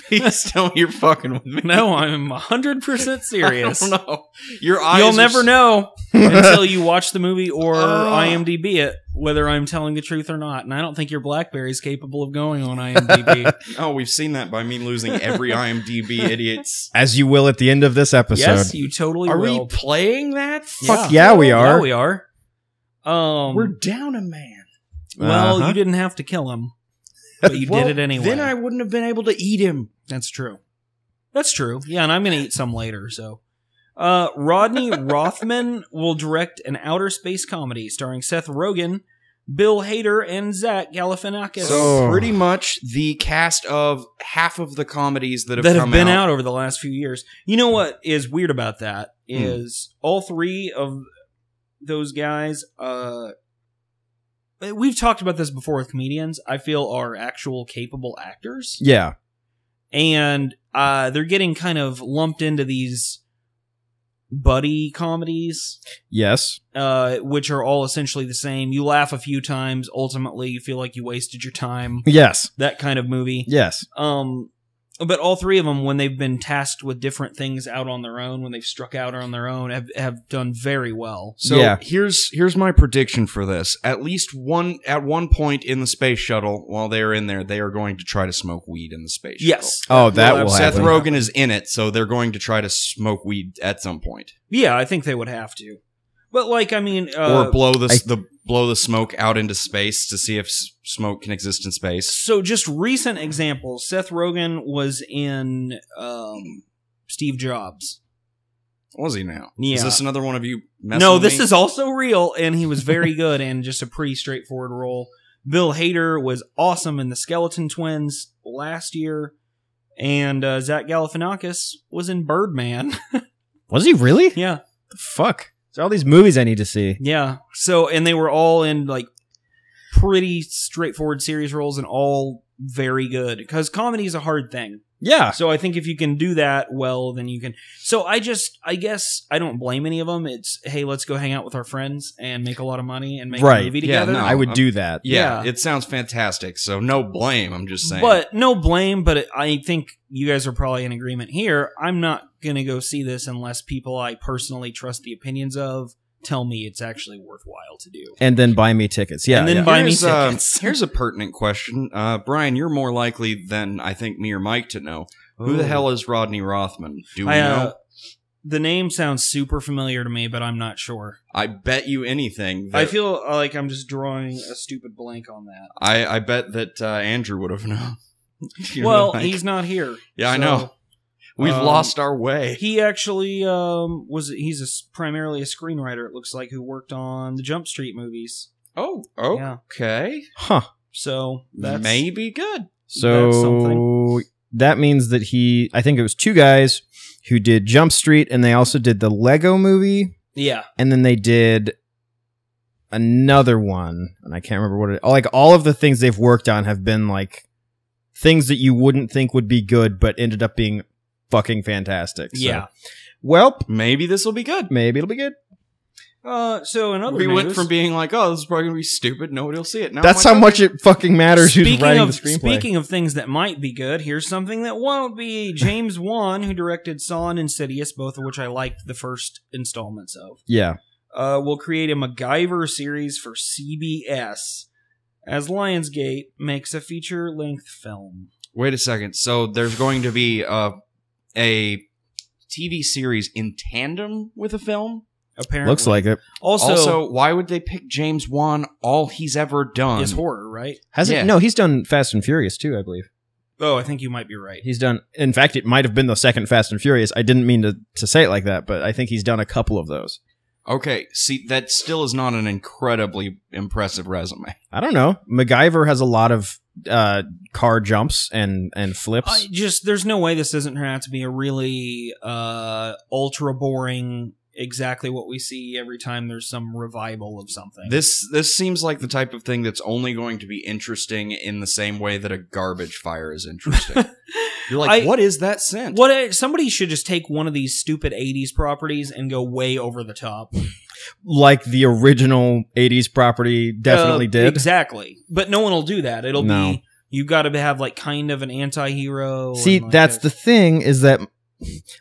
Please tell me you're fucking with me. No, I'm 100% serious. I don't know. Your eyes. You'll are never s- know until you watch the movie or Oh. IMDb it, whether I'm telling the truth or not. And I don't think your BlackBerry's capable of going on IMDb. Oh, we've seen that by me losing every IMDb idiots. As you will at the end of this episode. Yes, you totally Are will. we playing that? Fuck yeah, we are. Yeah, we are. We're down a man. Well, Uh-huh. you didn't have to kill him, but you Well, did it anyway. Then I wouldn't have been able to eat him. That's true. That's true. Yeah, and I'm going to eat some later, so. Rodney Rothman will direct an outer space comedy starring Seth Rogen, Bill Hader, and Zach Galifianakis So Oh. pretty much the cast of half of the comedies that have that have come been out over the last few years. You know what is weird about that is all three of those guys, we've talked about this before with comedians, I feel are actual capable actors. Yeah. And they're getting kind of lumped into these buddy comedies, Yes. which are all essentially the same. You laugh a few times, ultimately you feel like you wasted your time. Yes. That kind of movie. Yes. But all three of them, when they've been tasked with different things out on their own, when they've struck out on their own, have done very well. So Yeah. here's my prediction for this. At one point in the space shuttle, while they're in there, they are going to try to smoke weed in the space Yes. Oh, that will shuttle. Seth happen. Rogen is in it, so they're going to try to smoke weed at some point, Yeah, I think they would have to. But like, I mean, or blow the smoke out into space to see if smoke can exist in space. so just recent examples. Seth Rogen was in Steve Jobs. Was he now? Yeah. Is this another one of you? Messing No, with this me? is also real, and he was very good and just a pretty straightforward role. Bill Hader was awesome in The Skeleton Twins last year, and Zach Galifianakis was in Birdman. Was he really? Yeah, The fuck? There's all these movies I need to see. yeah. So, and they were all in like pretty straightforward series roles and all very good because comedy is a hard thing. Yeah. So I think if you can do that well, then you can. So I guess I don't blame any of them. It's, hey, let's go hang out with our friends and make a lot of money and make Right. a movie Yeah, together. no. I would do that. Yeah, Yeah. it sounds fantastic. So no blame. I'm just saying. But no blame. But I think you guys are probably in agreement here. I'm not going to go see this unless people I personally trust the opinions of tell me it's actually worthwhile to do. And then buy me tickets. Yeah. And then yeah. buy me here's, tickets. here's a pertinent question. Brian, you're more likely than I think me or Mike to know. Who the Ooh. hell is Rodney Rothman? Do we I, know? the name sounds super familiar to me, but I'm not sure. I bet you anything. That, I feel like I'm just drawing a stupid blank on that. I bet that Andrew would have known. You know, Well, like- he's not here. Yeah, I so- know. We've lost our way. He actually he's primarily a screenwriter, it looks like, who worked on the Jump Street movies. Oh, Yeah. okay. Huh. So that's Maybe good. So That's something. that means that I think it was two guys who did Jump Street, and they also did the Lego movie, yeah. and then they did another one, and I can't remember what it. Like all of the things they've worked on have been like things that you wouldn't think would be good, but ended up being fucking fantastic. So, Yeah. well, Maybe this will be good. maybe it'll be good. So in other We news, went from being like, oh, this is probably going to be stupid. Nobody will see it. Now That's I'm how like, much it fucking matters who's speaking writing of the screenplay. speaking of things that might be good, here's something that won't be. James Wan, who directed Saw and Insidious, both of which I liked the first installments of, Yeah. will create a MacGyver series for CBS as Lionsgate makes a feature-length film. Wait a second. So there's going to be a TV series in tandem with a film? Apparently, Looks like it. Also, why would they pick James Wan? All he's ever done is horror, right? Hasn't Yeah. No, he's done Fast and Furious too, I believe. Oh, I think you might be right. He's done. In fact, it might have been the second Fast and Furious. I didn't mean to say it like that, but I think he's done a couple of those. Okay, see, that still is not an incredibly impressive resume. I don't know. MacGyver has a lot of car jumps and flips. There's no way this doesn't have to be a really ultra boring, exactly what we see every time there's some revival of something. This seems like the type of thing that's only going to be interesting in the same way that a garbage fire is interesting. You're like, what is that scent? Somebody should just take one of these stupid 80s properties and go way over the top. Like the original 80s property definitely did. Exactly. But no one will do that. It'll No. be, you've got to have like kind of an anti-hero. See, and, like, that's the thing is that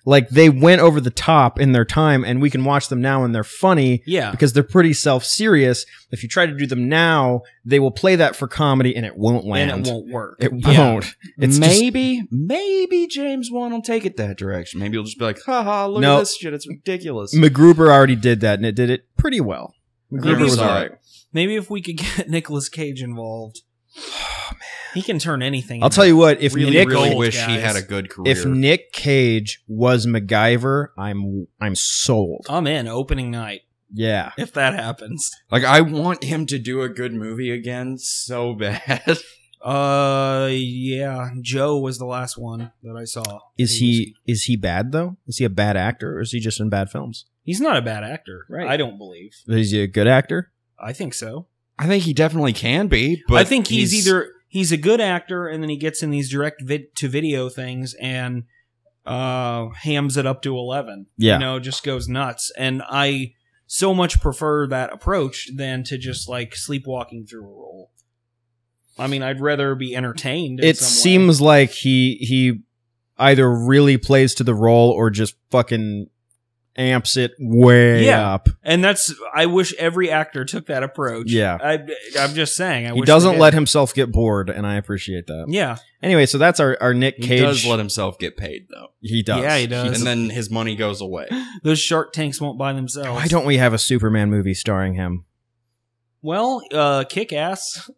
like they went over the top in their time and we can watch them now and they're funny yeah. because they're pretty self-serious. If you try to do them now, they will play that for comedy and it won't land. And it won't work. It Yeah. won't. It's just- maybe James Wan will take it that direction. Maybe he'll just be like, haha, look No. at this shit. It's ridiculous. MacGruber already did that and it did it pretty well. Never MacGruber was saw alright. it. Maybe if we could get Nicolas Cage involved. Oh, man. He can turn anything. I'll tell you what, if Really, Nick really Gold, wish he guys. had a good career. if Nick Cage was MacGyver, I'm sold. I'm in opening night Yeah. if that happens. Like, I want him to do a good movie again so bad. Yeah. Joe was the last one that I saw. Is he bad though? Is he a bad actor or is he just in bad films? He's not a bad actor. Right. I don't believe. Is he a good actor? I think so. I think he definitely can be, but I think he's a good actor and then he gets in these direct to video things and hams it up to 11. Yeah. Just goes nuts. And I so much prefer that approach than to just like sleepwalking through a role. I mean, I'd rather be entertained. In It some way. seems like he either really plays to the role or just fucking amps it way up. And I wish every actor took that approach. Yeah. I'm just saying. He doesn't let himself get bored, and I appreciate that. Yeah. Anyway, so that's our Nick Cage. He does let himself get paid, though. He does. Yeah, he does. And then his money goes away. Those Shark Tanks won't buy themselves. Why don't we have a Superman movie starring him? Well, Kick-Ass.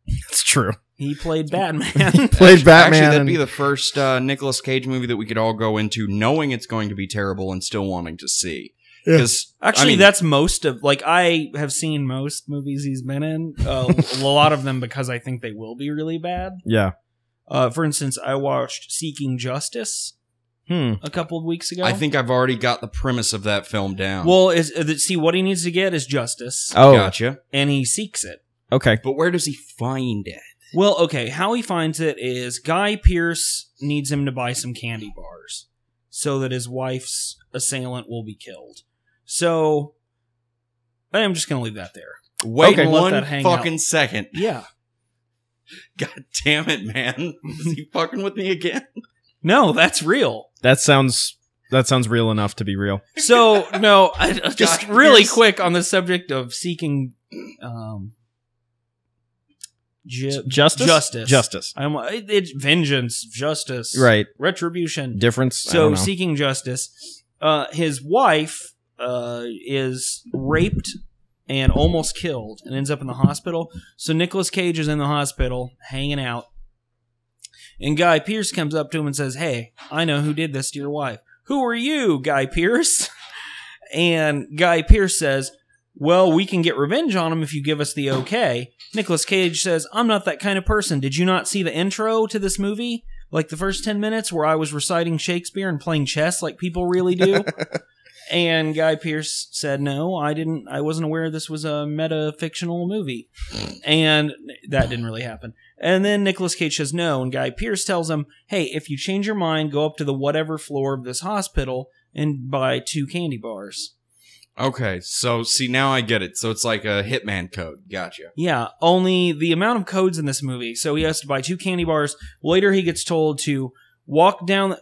It's true. He played Batman. Played Batman. Actually, that'd be the first Nicolas Cage movie that we could all go into knowing it's going to be terrible and still wanting to see. Because Actually, that's most of... Like, I have seen most movies he's been in. A lot of them because I think they will be really bad. Yeah. For instance, I watched Seeking Justice a couple of weeks ago. I think I've already got the premise of that film down. Well, see, what he needs to get is justice. Oh, gotcha. And he seeks it. Okay. But where does he find it? Well, okay, how he finds it is Guy Pearce needs him to buy some candy bars so that his wife's assailant will be killed. So, I'm just going to leave that there. Wait Okay. Let one that hang fucking out. second. Yeah. God damn it, man. Is he fucking with me again? No, that's real. That sounds real enough to be real. So, no, just Guy really Pearce. quick on the subject of seeking Justice? Justice. It's vengeance, justice, Right. retribution. Difference? I So, don't know. seeking justice, his wife is raped and almost killed and ends up in the hospital. So Nicolas Cage is in the hospital hanging out. And Guy Pearce comes up to him and says, "Hey, I know who did this to your wife." "Who are you, Guy Pearce?" And Guy Pearce says, "Well, we can get revenge on him if you give us the okay." Nicolas Cage says, "I'm not that kind of person. Did you not see the intro to this movie? Like the first 10 minutes where I was reciting Shakespeare and playing chess like people really do?" And Guy Pearce said, "No, I didn't. I wasn't aware this was a meta-fictional movie." And that didn't really happen. And then Nicolas Cage says no, and Guy Pearce tells him, "Hey, if you change your mind, go up to the whatever floor of this hospital and buy 2 candy bars." Okay, so see, now I get it. So it's like a Hitman code. Gotcha. Yeah, only the amount of codes in this movie. So he has to buy 2 candy bars. Later, he gets told to walk down,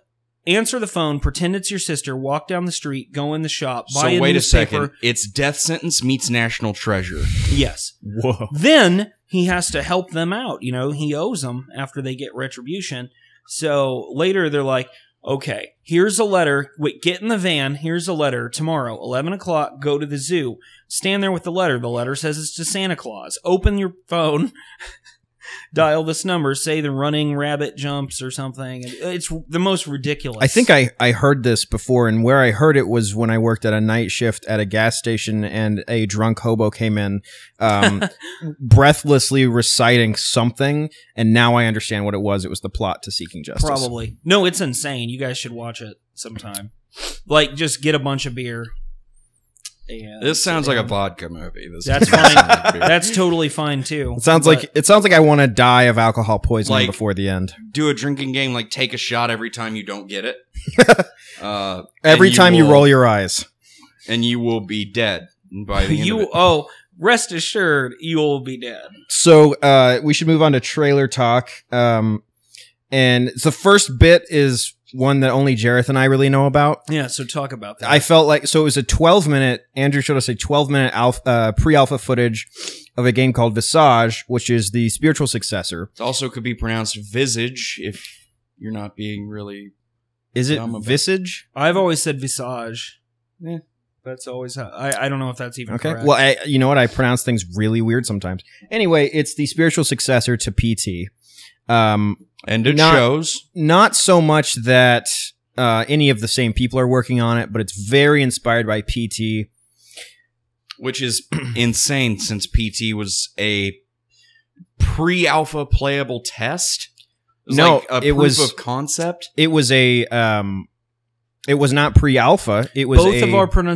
answer the phone, pretend it's your sister, walk down the street, go in the shop, buy So a wait a newspaper. second. It's Death Sentence meets National Treasure. Yes. Whoa. Then he has to help them out. You know, he owes them after they get retribution. So later they're like, "Okay, here's a letter. Wait, get in the van. Here's a letter. Tomorrow, 11 o'clock, go to the zoo. Stand there with the letter. The letter says it's to Santa Claus. Open your phone, dial this number, say the running rabbit jumps or something." It's the most ridiculous. I think I heard this before, and where I heard it was when I worked at a night shift at a gas station, and a drunk hobo came in, breathlessly reciting something, and now I understand what it was. It was the plot to Seeking Justice. Probably. No, it's insane. You guys should watch it sometime. Like, just get a bunch of beer. And This sounds like a vodka movie. That's fine. That's totally fine too. It sounds like I want to die of alcohol poisoning Like- before the end. Do a drinking game, like take a shot every time you don't get it. Every and time you will- roll your eyes. and you will be dead by the end of it. Rest assured, you will be dead. So we should move on to trailer talk. And the first bit is one that only Jareth and I really know about. Yeah, so talk about that. I felt like, so it was a 12-minute, Andrew showed us a 12-minute pre-alpha footage of a game called Visage, which is the spiritual successor. It also could be pronounced Visage if you're not being really... Is it Dumb about- Visage? I've always said Visage. Yeah, that's always how... I don't know if that's even Okay. correct. Well, you know what? I pronounce things really weird sometimes. Anyway, it's the spiritual successor to PT. And it Not- shows. Not so much that any of the same people are working on it, but it's very inspired by PT. Which is insane since PT was a pre-alpha playable test. It was No, like a it proof was- of concept. It was a it was not pre-alpha. It was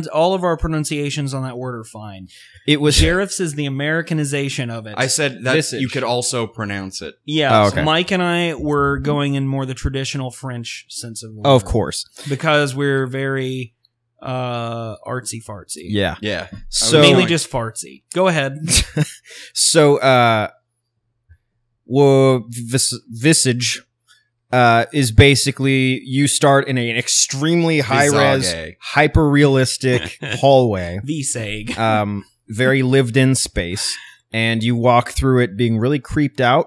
all of our pronunciations on that word are fine. it was Jareth's is the Americanization of it. I said that Visage. you could also pronounce it. Yeah, Oh, so okay. Mike and I were going in more the traditional French sense of the word. of course. Because we're very artsy fartsy. Yeah. Yeah. So Mainly just fartsy. Go ahead. so Visage is basically you start in an extremely high-res, Visage. hyper-realistic hallway. VSAG. Very lived-in space, and you walk through it being really creeped out,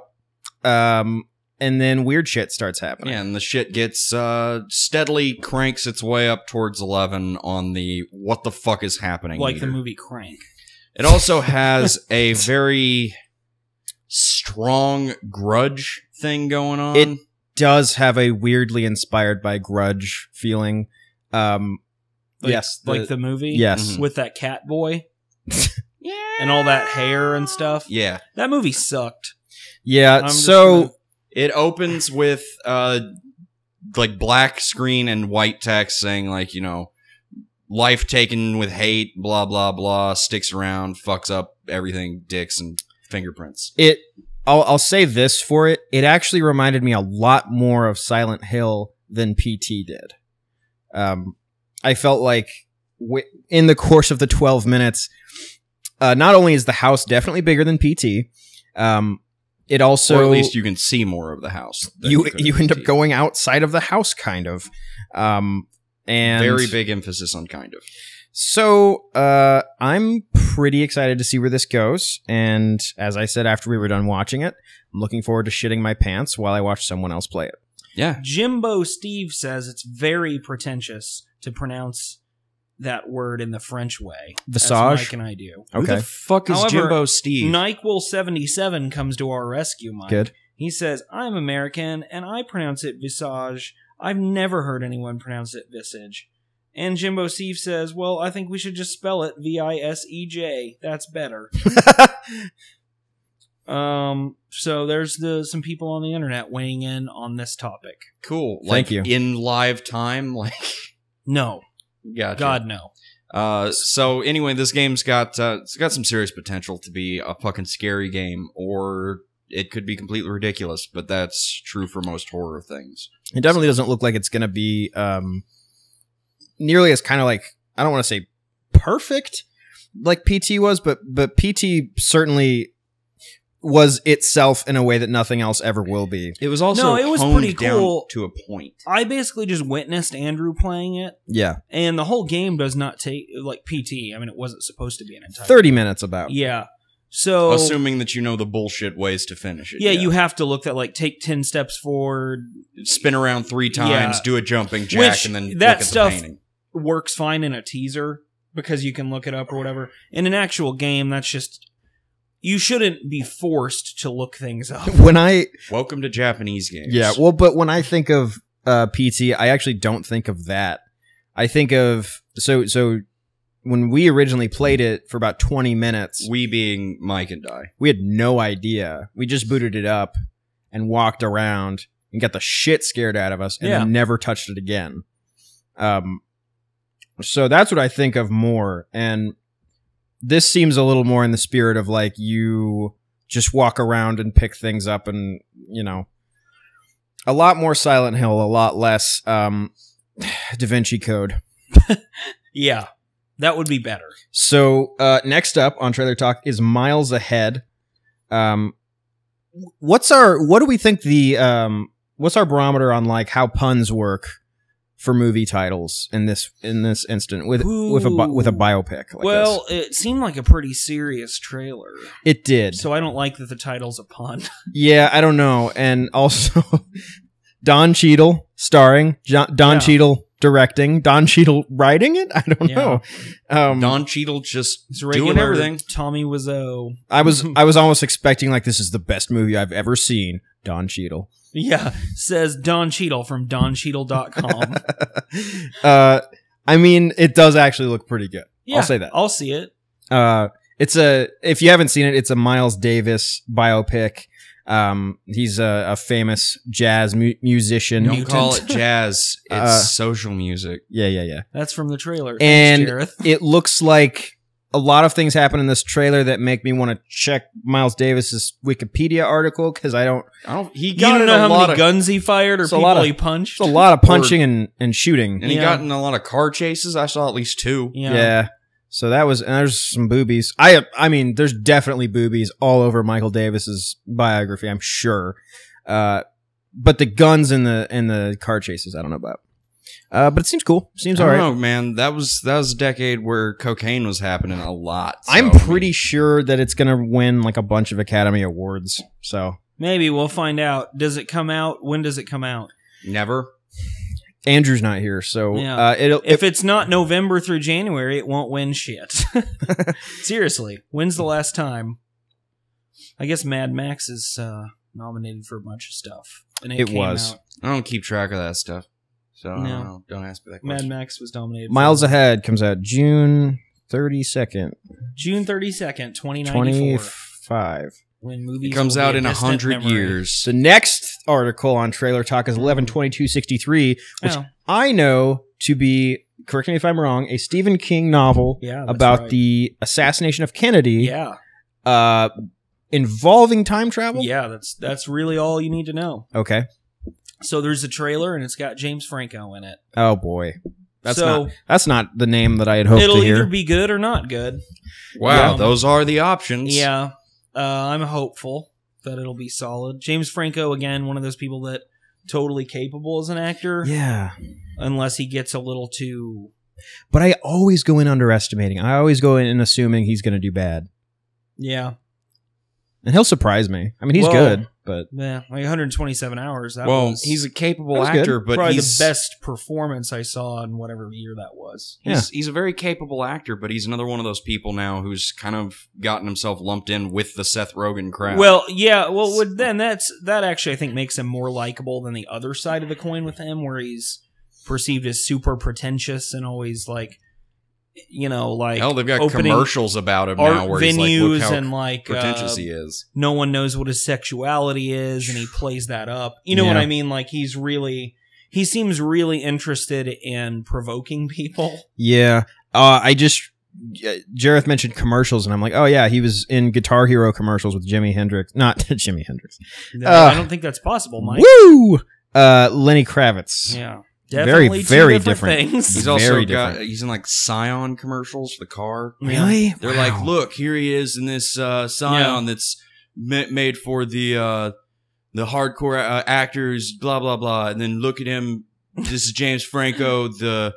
and then weird shit starts happening. Yeah, and the shit gets steadily cranks its way up towards 11 on the what the fuck is happening Like meter. the movie Crank. It also has a very strong grudge thing going on. It does have a weirdly inspired by Grudge feeling. Yes, Like the movie? yes. With that cat boy yeah. and all that hair and stuff. Yeah. That movie sucked. Yeah, I'm just so gonna- It opens with like black screen and white text saying like, you know, life taken with hate, blah blah blah, sticks around, fucks up everything, dicks and fingerprints. I'll say this for it. It actually reminded me a lot more of Silent Hill than PT did. I felt like in the course of the 12 minutes, not only is the house definitely bigger than PT, it also, or at least you can see more of the house. than you could you in end up PT. going outside of the house, kind of. And Very big emphasis on kind of. So, I'm pretty excited to see where this goes. And as I said after we were done watching it, I'm looking forward to shitting my pants while I watch someone else play it. Yeah. Jimbo Steve says it's very pretentious to pronounce that word in the French way. Visage? As Mike and I do. Who Okay. the fuck is However, Jimbo Steve? NyQuil77 comes to our rescue, Mike. Good. He says, I'm American, and I pronounce it visage. I've never heard anyone pronounce it visage. And Jimbo Steve says, well, I think we should just spell it V-I-S-E-J. That's better. So there's some people on the internet weighing in on this topic. Cool. Thank Like, you. in live time, like, No. gotcha. God, no. So anyway, this game's got it's got some serious potential to be a fucking scary game, or it could be completely ridiculous. But that's true for most horror things. It definitely doesn't look like it's going to be nearly as kind of like, I don't want to say perfect like PT was, but PT certainly was itself in a way that nothing else ever will be. It was also No, it was honed pretty down cool. to a point. I basically just witnessed Andrew playing it, Yeah. and the whole game does not take, like, PT. I mean, it wasn't supposed to be an entire 30 minutes about. Yeah. So Assuming that you know the bullshit ways to finish it. yeah, you have to look at like take 10 steps forward. spin around 3 times, Yeah. do a jumping jack, Which, and then that look at stuff- the painting. Works fine in a teaser because you can look it up or whatever. In an actual game, that's just, you shouldn't be forced to look things up. When I Welcome to Japanese games. Yeah, well, but when I think of PT, I actually don't think of that. I think of so when we originally played it for about 20 minutes, we being Mike and I. we had no idea. We just booted it up and walked around and got the shit scared out of us, and Yeah. then never touched it again. So that's what I think of more, and this seems a little more in the spirit of like you just walk around and pick things up, and you know, a lot more Silent Hill, a lot less Da Vinci Code. Yeah, that would be better. So next up on Trailer Talk is Miles Ahead. What do we think what's our barometer on like how puns work for movie titles in this instant with a biopic like Well, this? it seemed like a pretty serious trailer, It did. so I don't like that the title's a pun. Yeah, I don't know. And also Don Cheadle starring, Don Yeah. Cheadle directing, Don Cheadle writing it? I don't Yeah. know. Don Cheadle just It's doing regular everything. Tommy Wiseau. I was almost expecting like this is the best movie I've ever seen. Don Cheadle. Yeah, says Don Cheadle from DonCheadle.com. I mean, it does actually look pretty good. Yeah, I'll say that. I'll see it. If you haven't seen it, it's a Miles Davis biopic. He's a famous jazz musician. Don't call it jazz. It's Uh, social music. Yeah. That's from the trailer. And Thanks, Jareth. it looks like a lot of things happen in this trailer that make me want to check Miles Davis's Wikipedia article because I don't. He You got don't in know a how lot many of guns he fired or It's a people lot of- he punched? There's a lot of punching and shooting. and he Yeah. got in a lot of car chases. I saw at least 2. Yeah. So that was, and there's some boobies. I mean, there's definitely boobies all over Michael Davis's biography, I'm sure. but the guns and the car chases, I don't know about. But it seems cool. Seems I all don't right. know, man. That was a decade where cocaine was happening a lot. So, I'm pretty sure that it's gonna win like a bunch of Academy Awards. So Maybe we'll find out. Does it come out? When does it come out? never. Andrew's not here, so Yeah. it'll. If it's not November through January, it won't win shit. Seriously, when's the last time? I guess Mad Max is nominated for a bunch of stuff. And It came was. out. I don't keep track of that stuff. So I No. don't know. Don't ask me that Mad question. Max was nominated. Miles for Ahead comes out June 32nd, June 32nd, 2094. 25. When movies It comes will be out a in distant 100 memory. years. The next article on Trailer Talk is 11/22/63, which Oh, I know to be, correct me if I'm wrong, a Stephen King novel yeah, that's about right. the assassination of Kennedy, Yeah, involving time travel. yeah. That's really all you need to know. Okay. So there's a trailer, and it's got James Franco in it. Oh boy, that's So- not the name that I had hoped It'll to hear. either be good or not good. Wow, Yeah. those are the options. Yeah, I'm hopeful that it'll be solid. James Franco, again, one of those people that totally capable as an actor, Yeah, unless he gets a little too. but I always go in underestimating. I always go in assuming he's going to do bad, Yeah, and he'll surprise me. I mean, he's Well, good, but yeah, like 127 hours. That Well, was he's a capable that was good. actor, but probably he's the best performance I saw in whatever year that was. He's a very capable actor, but he's another one of those people now who's kind of gotten himself lumped in with the Seth Rogen crowd. Well, yeah. Well, then that actually I think makes him more likable than the other side of the coin with him, where he's perceived as super pretentious and always like, like hell, they've got opening commercials about him art now where he's like, venues look how and like pretentious he is. no one knows what his sexuality is, and he plays that up. You know what Yeah. I mean? Like he seems really interested in provoking people. yeah. Jareth mentioned commercials, and I'm like, oh yeah, he was in Guitar Hero commercials with Jimi Hendrix, not Jimi Hendrix. I don't think that's possible, Mike. Woo! Lenny Kravitz. Yeah, Very, definitely two very different different. things. He's also Very got different. he's in like Scion commercials for the car. Really? They're Wow. like, look, here he is in this Scion that's made for the hardcore actors, blah blah blah. And then look at him. This is James Franco, the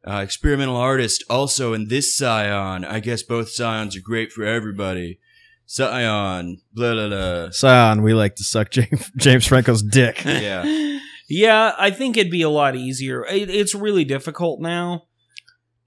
experimental artist, also in this Scion. I guess both Scions are great for everybody. Scion, blah blah blah. Son, we like to suck James Franco's dick. Yeah. Yeah, I think it'd be a lot easier. It's really difficult now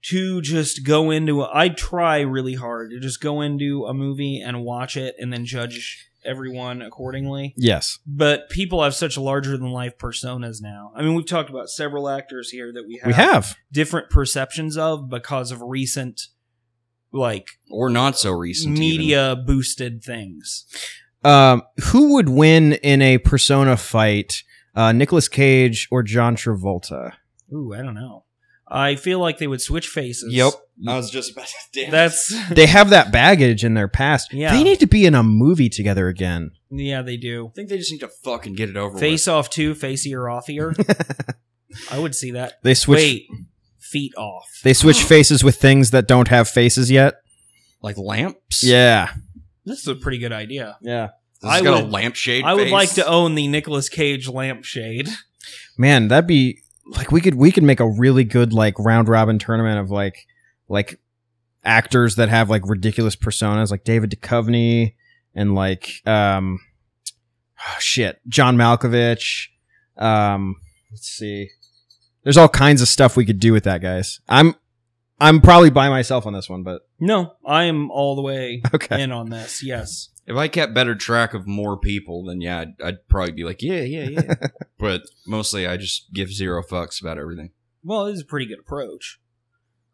to just go into I try really hard to just go into a movie and watch it and then judge everyone accordingly. Yes. But people have such larger than life personas now. I mean, we've talked about several actors here that we We have. different perceptions of because of recent like Or not so recent. even. media boosted things. Who would win in a Persona fight? Nicolas Cage or John Travolta? Ooh, I don't know. I feel like they would switch faces. Yep. I was just about to. Damn. That's They have that baggage in their past. Yeah. They need to be in a movie together again. yeah, they do. I think they just need to fucking get it over Face Off 2, Facey or Offier. I would see that. They switch. Wait, Feet Off. They switch faces with things that don't have faces yet. with. Like lamps? Yeah. This is a pretty good idea. Yeah. This I has got a would- lampshade I would face. like to own the Nicolas Cage lampshade. Man, that'd be like we could make a really good like round robin tournament of like actors that have like ridiculous personas, like David Duchovny and like John Malkovich. Let's see. There's all kinds of stuff we could do with that, guys. I'm probably by myself on this one, but No, I am all the way okay. in on this. Yes. If I kept better track of more people, then yeah, I'd probably be like, yeah. But mostly I just give zero fucks about everything. Well, this is a pretty good approach.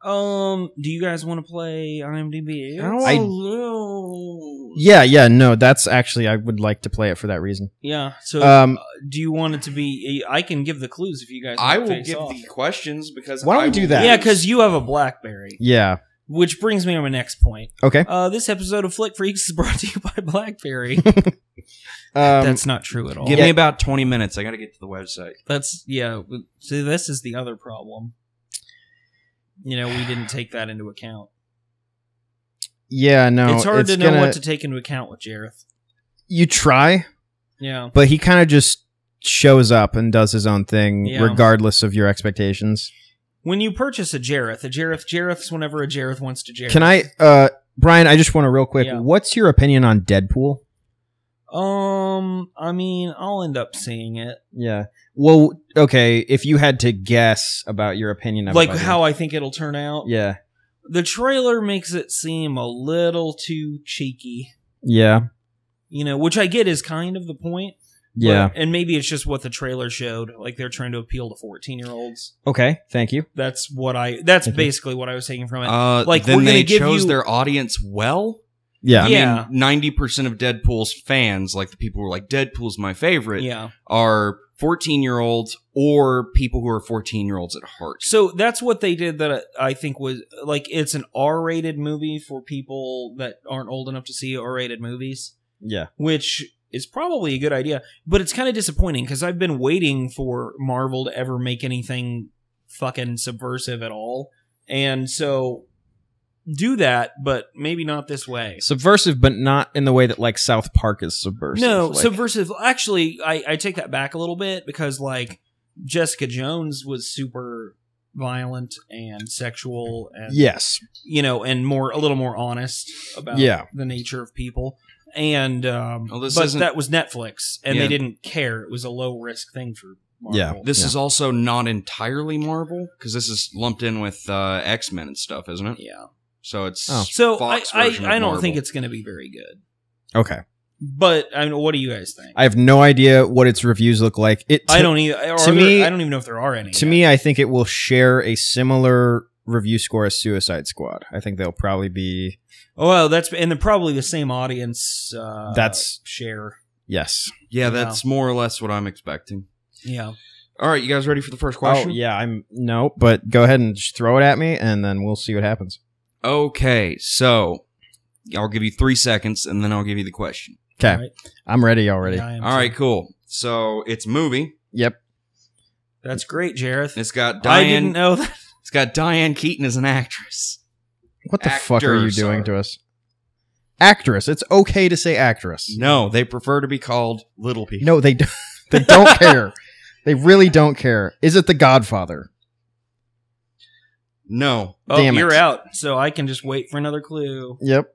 Do you guys want to play IMDb? Yeah, no, that's actually I would like to play it for that reason. Yeah. So, do you want it to be? I can give the clues if you guys. I want will Face give Off. the questions because Why don't I we do will that? Yeah, lose. because you have a BlackBerry. Yeah. Which brings me to my next point. Okay. This episode of Flick Freaks is brought to you by BlackBerry. Um, That's not true at all. Give me about 20 minutes. I got to get to the website. That's yeah. See, this is the other problem. We didn't take that into account. yeah, no. it's hard to know gonna- what to take into account with Jareth. You try, Yeah. but he kind of just shows up and does his own thing, Yeah. regardless of your expectations. When you purchase a Jareth whenever a Jareth wants to Jareth. Can I, Brian? I just want to real quick. Yeah. What's your opinion on Deadpool? I mean, I'll end up seeing it. Yeah. Well, okay. If you had to guess about your opinion of Like it, how I think it'll turn out. Yeah. The trailer makes it seem a little too cheeky, Yeah. you know, which I get is kind of the point. Yeah. And maybe it's just what the trailer showed. Like they're trying to appeal to 14-year-olds. Okay. Thank you. That's Thank you. basically what I was taking from it. Like we're then gonna they give chose you- their audience well. Yeah. Yeah. I mean, 90% of Deadpool's fans, like the people who are like Deadpool's my favorite, Yeah. are 14-year-olds or people who are 14-year-olds at heart. So that's what they did that I think was like it's an R-rated movie for people that aren't old enough to see R-rated movies, Yeah. which is probably a good idea, but it's kind of disappointing because I've been waiting for Marvel to ever make anything fucking subversive at all. And so do that, but maybe not this way. Subversive, but not in the way that like South Park is subversive. No, Like- subversive. Actually, I take that back a little bit because like Jessica Jones was super violent and sexual and Yes. you know, and a little more honest about Yeah. the nature of people. And this but isn't- that was Netflix, and Yeah. they didn't care. It was a low risk thing for Marvel. Yeah. This is also not entirely Marvel because this is lumped in with X-Men and stuff, isn't it? Yeah. So it's Oh. So Fox I version of don't Marvel. think it's going to be very good. Okay. But I mean, what do you guys think? I have no idea what its reviews look like. I don't either. to me- I don't even know if there are any. To yet. me, I think it will share a similar review score as Suicide Squad. I think they'll probably be Oh, well, they're probably the same audience. That's- share. yes. Yeah, that's more or less what I'm expecting. Yeah. All right, you guys ready for the first question? Oh yeah, but go ahead and just throw it at me, and then we'll see what happens. Okay, so I'll give you 3 seconds, and then I'll give you the question. Okay, All right. I'm ready already. Yeah, I am All right, too. cool. So it's a movie. Yep. That's great, Jareth. It's got I Diane. didn't know that. It's got Diane Keaton as an actress. What the fuck are you Actor, doing sorry. to us? Actress. It's okay to say actress. No, they prefer to be called little people. No, they don't. They don't care. They really don't care. Is it The Godfather? No. Oh, Damn it. you're out. So I can just wait for another clue. Yep.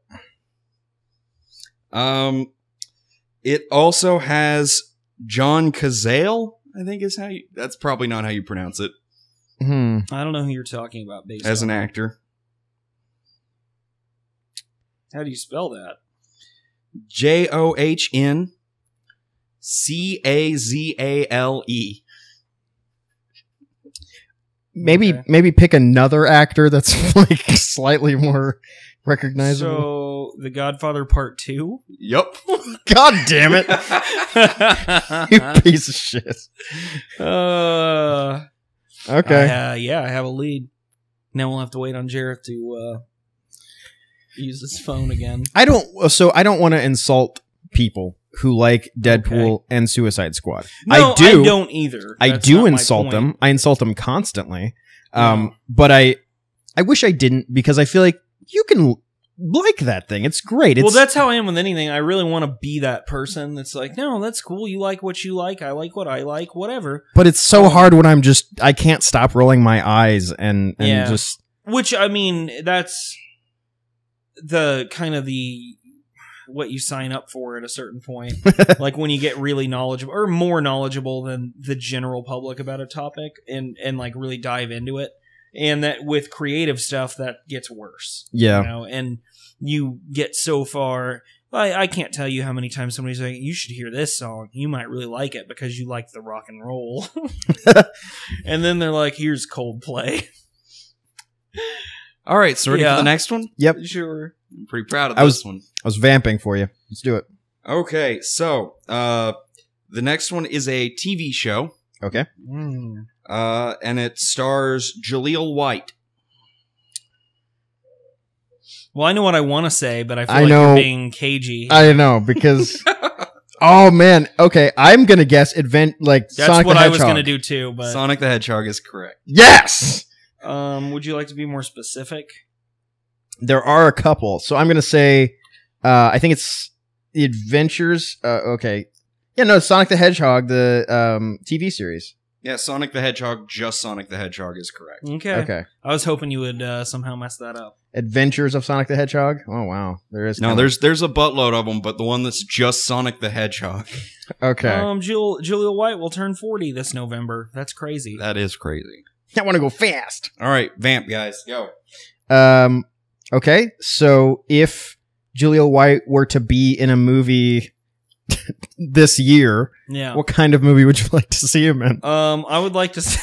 It also has John Cazale, I think is how you. That's probably not how you pronounce it I don't know who you're talking about. Based as on an actor. How do you spell that? JohnCazale. Maybe pick another actor that's like slightly more recognizable. So, The Godfather Part 2? Yup. God damn it! You piece of shit. Okay. I have a lead. Now we'll have to wait on Jareth to use his phone again. I don't want to insult people who like Deadpool and Suicide Squad. No, I do. I don't either. I That's do not my insult point. them. I insult them constantly. Yeah. But I wish I didn't, because I feel like you can like that thing. It's great. It's, Well, that's how I am with anything. I really want to be that person that's like, no, that's cool. You like what you like. I like what I like. Whatever. but it's so hard when I can't stop rolling my eyes and Yeah. just Which, I mean, that's the kind of what you sign up for at a certain point. Like when you get really knowledgeable or more knowledgeable than the general public about a topic and like really dive into it. And that with creative stuff, that gets worse. Yeah. You know, and you get so far. I can't tell you how many times somebody's like, you should hear this song. You might really like it because you like the rock and roll. And then they're like, here's Coldplay. All right, so ready Yeah. for the next one? Sure. I'm pretty proud of I this one. I was vamping for you. Let's do it. Okay, so the next one is a TV show, Okay. and it stars Jaleel White. Well, I know what I want to say, but I feel I like know. you're being cagey. I know because. Oh man. Okay, I'm gonna guess That's Sonic what the I was Hedgehog. going to do too. But Sonic the Hedgehog is correct. Yes. would you like to be more specific? There are a couple, so I'm gonna say. I think it's The Adventures. Okay. Yeah, no, Sonic the Hedgehog, the TV series. Yeah, Sonic the Hedgehog, just Sonic the Hedgehog is correct. Okay. Okay. I was hoping you would somehow mess that up. Adventures of Sonic the Hedgehog. Oh wow, there is. No, kinda- there's a buttload of them, but the one that's just Sonic the Hedgehog. Okay. Julia White will turn 40 this November. That's crazy. That is crazy. I want to go fast. All right, vamp, guys. Go. Okay, so if Julia White were to be in a movie this year, Yeah. what kind of movie would you like to see him in? I would like to.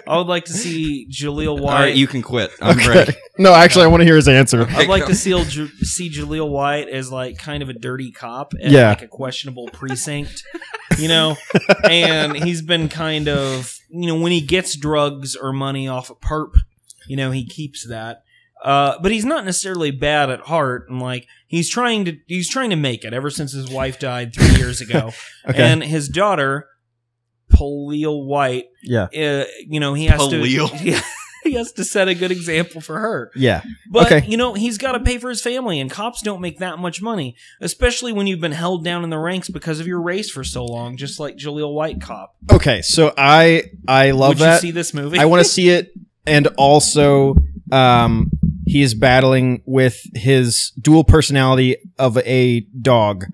I would like to see Julia White. All right, you can quit. I'm ready. No, actually, I want to hear his answer. I'd like go. to see Julia White as like kind of a dirty cop at Yeah. like a questionable precinct, and he's been kind of, when he gets drugs or money off a perp, he keeps that. But he's not necessarily bad at heart, and like he's trying to make it ever since his wife died 3 years ago, Okay. and his daughter, Poleel White, Yeah. he has Poleel. to he has to set a good example for her. Yeah. But, Okay. he's got to pay for his family, and cops don't make that much money, especially when you've been held down in the ranks because of your race for so long, just like Jaleel White cop. Okay, so I love Would that. you see this movie? I want to see it, and also, he is battling with his dual personality of a dog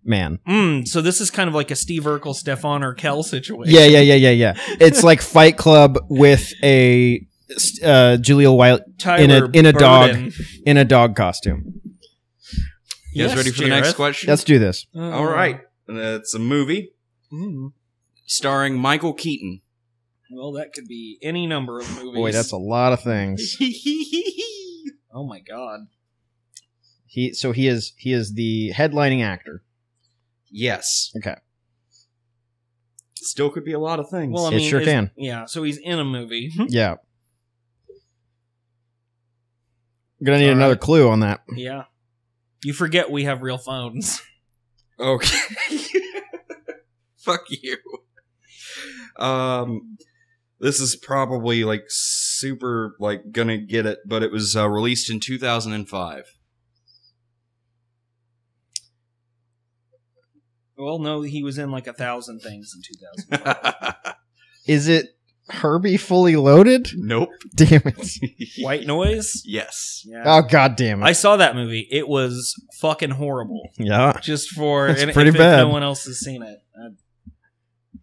man. So this is kind of like a Steve Urkel, Stefan Urkel situation. Yeah. It's like Fight Club with a Julia White Tyler in a dog Burden. in a dog costume. You guys Yes, ready for the next Jareth. question? Let's do this. All right. It's a movie starring Michael Keaton. Well, that could be any number of movies. Boy, that's a lot of things. Oh my god. He is the headlining actor. Yes. Okay. Still could be a lot of things. Well, I It mean, sure can. Yeah, so he's in a movie. Yeah. I'm gonna need All another right. clue on that. Yeah. You forget we have real phones. Okay. Fuck you. This is probably like super like gonna get it, but it was released in 2005. Well, no, he was in like 1,000 things in 2005. Is it Herbie Fully Loaded? Nope. Damn it. White Noise? Yes. Yeah. Oh god damn it. I saw that movie. It was fucking horrible. Yeah. Just for It's and pretty if bad. no one else has seen it.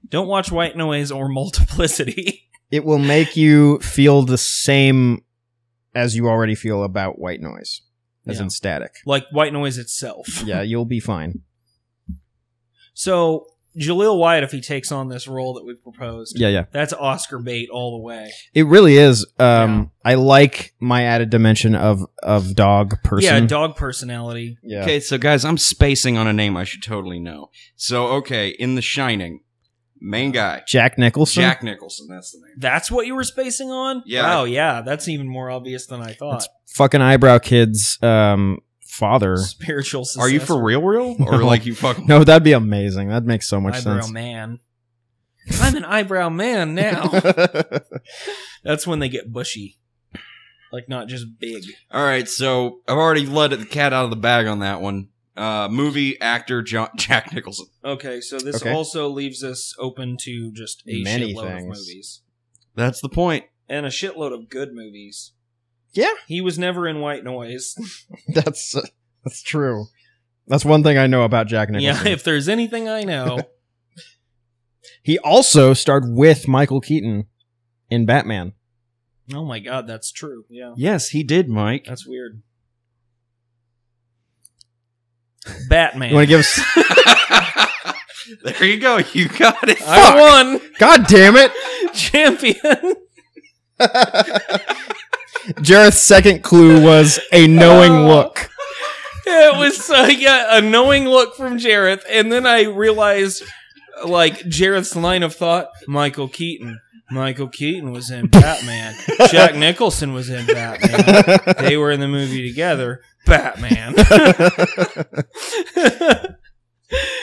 Don't watch White Noise or Multiplicity. It will make you feel the same as you already feel about White Noise. As Yeah. in static. Like White Noise itself. Yeah, you'll be fine. So, Jaleel White, if he takes on this role that we've proposed, Yeah. that's Oscar bait all the way. It really is. Yeah. I like my added dimension of dog person. Yeah, dog personality. Yeah. Okay, so guys, I'm spacing on a name I should totally know. So, okay, in The Shining, main guy, Jack Nicholson. Jack Nicholson, that's the name. That's what you were spacing on? Yeah. Wow, yeah. That's even more obvious than I thought. That's fucking eyebrow kid's father. Spiritual successor. Are you for real? Or No. like you fucking... No, that'd be amazing. That makes so much eyebrow sense. man. I'm an eyebrow man now. That's when they get bushy. Like, not just big. All right, so I've already let the cat out of the bag on that one. Movie, actor, Jack Nicholson. Okay, so this Okay. also leaves us open to just a Many shitload things. of movies. That's the point. And a shitload of good movies. Yeah. He was never in White Noise. That's true. That's one thing I know about Jack Yeah, Nicholson. if there's anything I know. He also starred with Michael Keaton in Batman. Oh my god, that's true. Yeah. Yes, he did, Mike. That's weird. Batman. You want to give us? There you go. You got it. I won! God damn it! Champion! Jareth's second clue was a knowing Oh. look. It was a knowing look from Jareth, and then I realized, like, Jareth's line of thought: Michael Keaton. Michael Keaton was in Batman. Jack Nicholson was in Batman. They were in the movie together. Batman.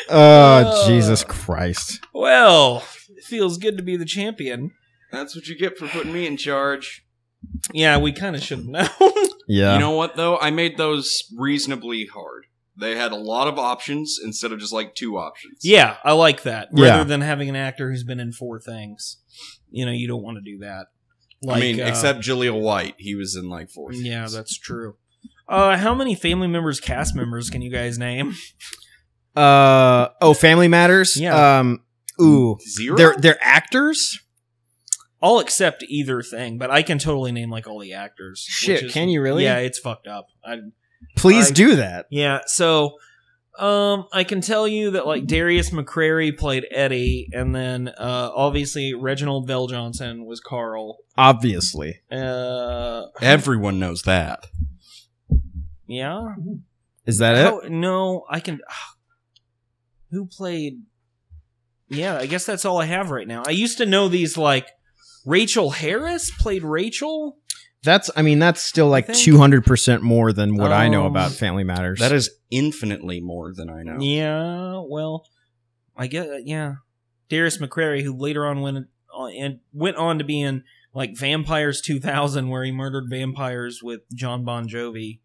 Oh, Jesus Christ! Well, it feels good to be the champion. That's what you get for putting me in charge. Yeah, we kind of should have known. Yeah. You know what, though? I made those reasonably hard. They had a lot of options instead of just like 2 options. Yeah, I like that. Yeah. Rather than having an actor who's been in 4 things. You don't want to do that. I mean, except Jaleel White. He was in like 4 things. Yeah, that's true. How many family members, cast members can you guys name? Family Matters? Yeah. Ooh. 0? They're actors? I'll accept either thing, but I can totally name like all the actors. Shit, can you really? Yeah, it's fucked up. Please do that. Yeah, so I can tell you that like Darius McCrary played Eddie, and then obviously Reginald VelJohnson was Carl. Obviously. Everyone knows that. Yeah. Is that it? No, I can. Who played? Yeah, I guess that's all I have right now. I used to know these like Rachel Harris played Rachel. That's still like I think. 200% more than what I know about Family Matters. That is infinitely more than I know. Yeah, well, I get yeah. Darius McCrary, who later on went on to be in like Vampires 2000, where he murdered vampires with John Bon Jovi.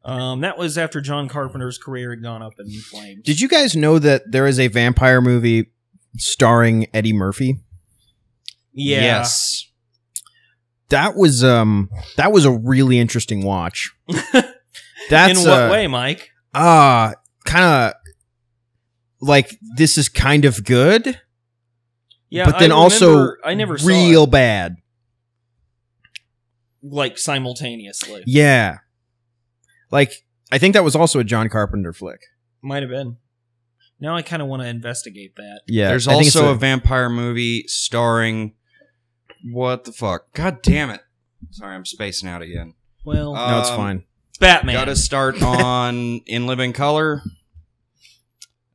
That was after John Carpenter's career had gone up in flames. Did you guys know that there is a vampire movie starring Eddie Murphy? Yeah. Yes. That was a really interesting watch. That's in what way, Mike? kind of like this is kind of good. Yeah, but then I never saw real it, bad. like simultaneously. Yeah. Like I think that was also a John Carpenter flick. Might have been. Now I kind of want to investigate that. Yeah. There's I think it's also a vampire movie starring... What the fuck? God damn it. Sorry, I'm spacing out again. Well, no, it's fine. Batman. Got to start on In Living Color.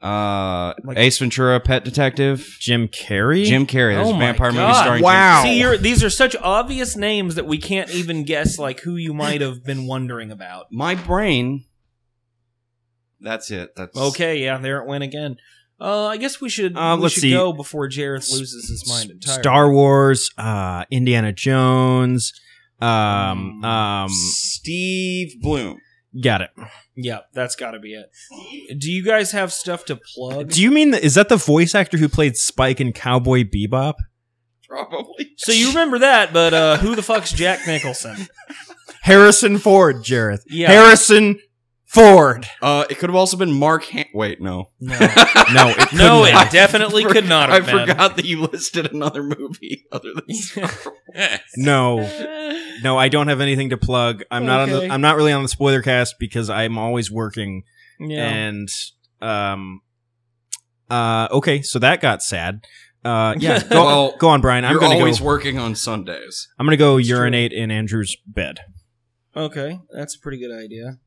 Ace Ventura, Pet Detective. Jim Carrey? Jim Carrey. There's Oh a my vampire movie God. starring Wow. Jim Carrey. See, these are such obvious names that we can't even guess like who you might have been wondering about. My brain. That's it. That's Okay, yeah, there it went again. I guess we should let's see. go before Jareth loses his mind entirely. Star Wars, Indiana Jones, Steve Bloom. got it. Yeah, that's got to be it. Do you guys have stuff to plug? Do you mean is that the voice actor who played Spike in Cowboy Bebop? Probably. So you remember that, but who the fuck's Jack Nicholson? Harrison Ford, Jareth. Yeah. Harrison Ford. It could have also been Mark Wait, no. No, No, it couldn't no, have. it definitely could not have I been. forgot that you listed another movie other than Star Wars. No, I don't have anything to plug. I'm not on Okay. I'm not really on the spoiler cast because I'm always working. Yeah. And okay, so that got sad. Yeah, go on, Brian. I'm You're gonna always go. working on Sundays. I'm gonna go That's true. urinate in Andrew's bed. Okay, that's a pretty good idea.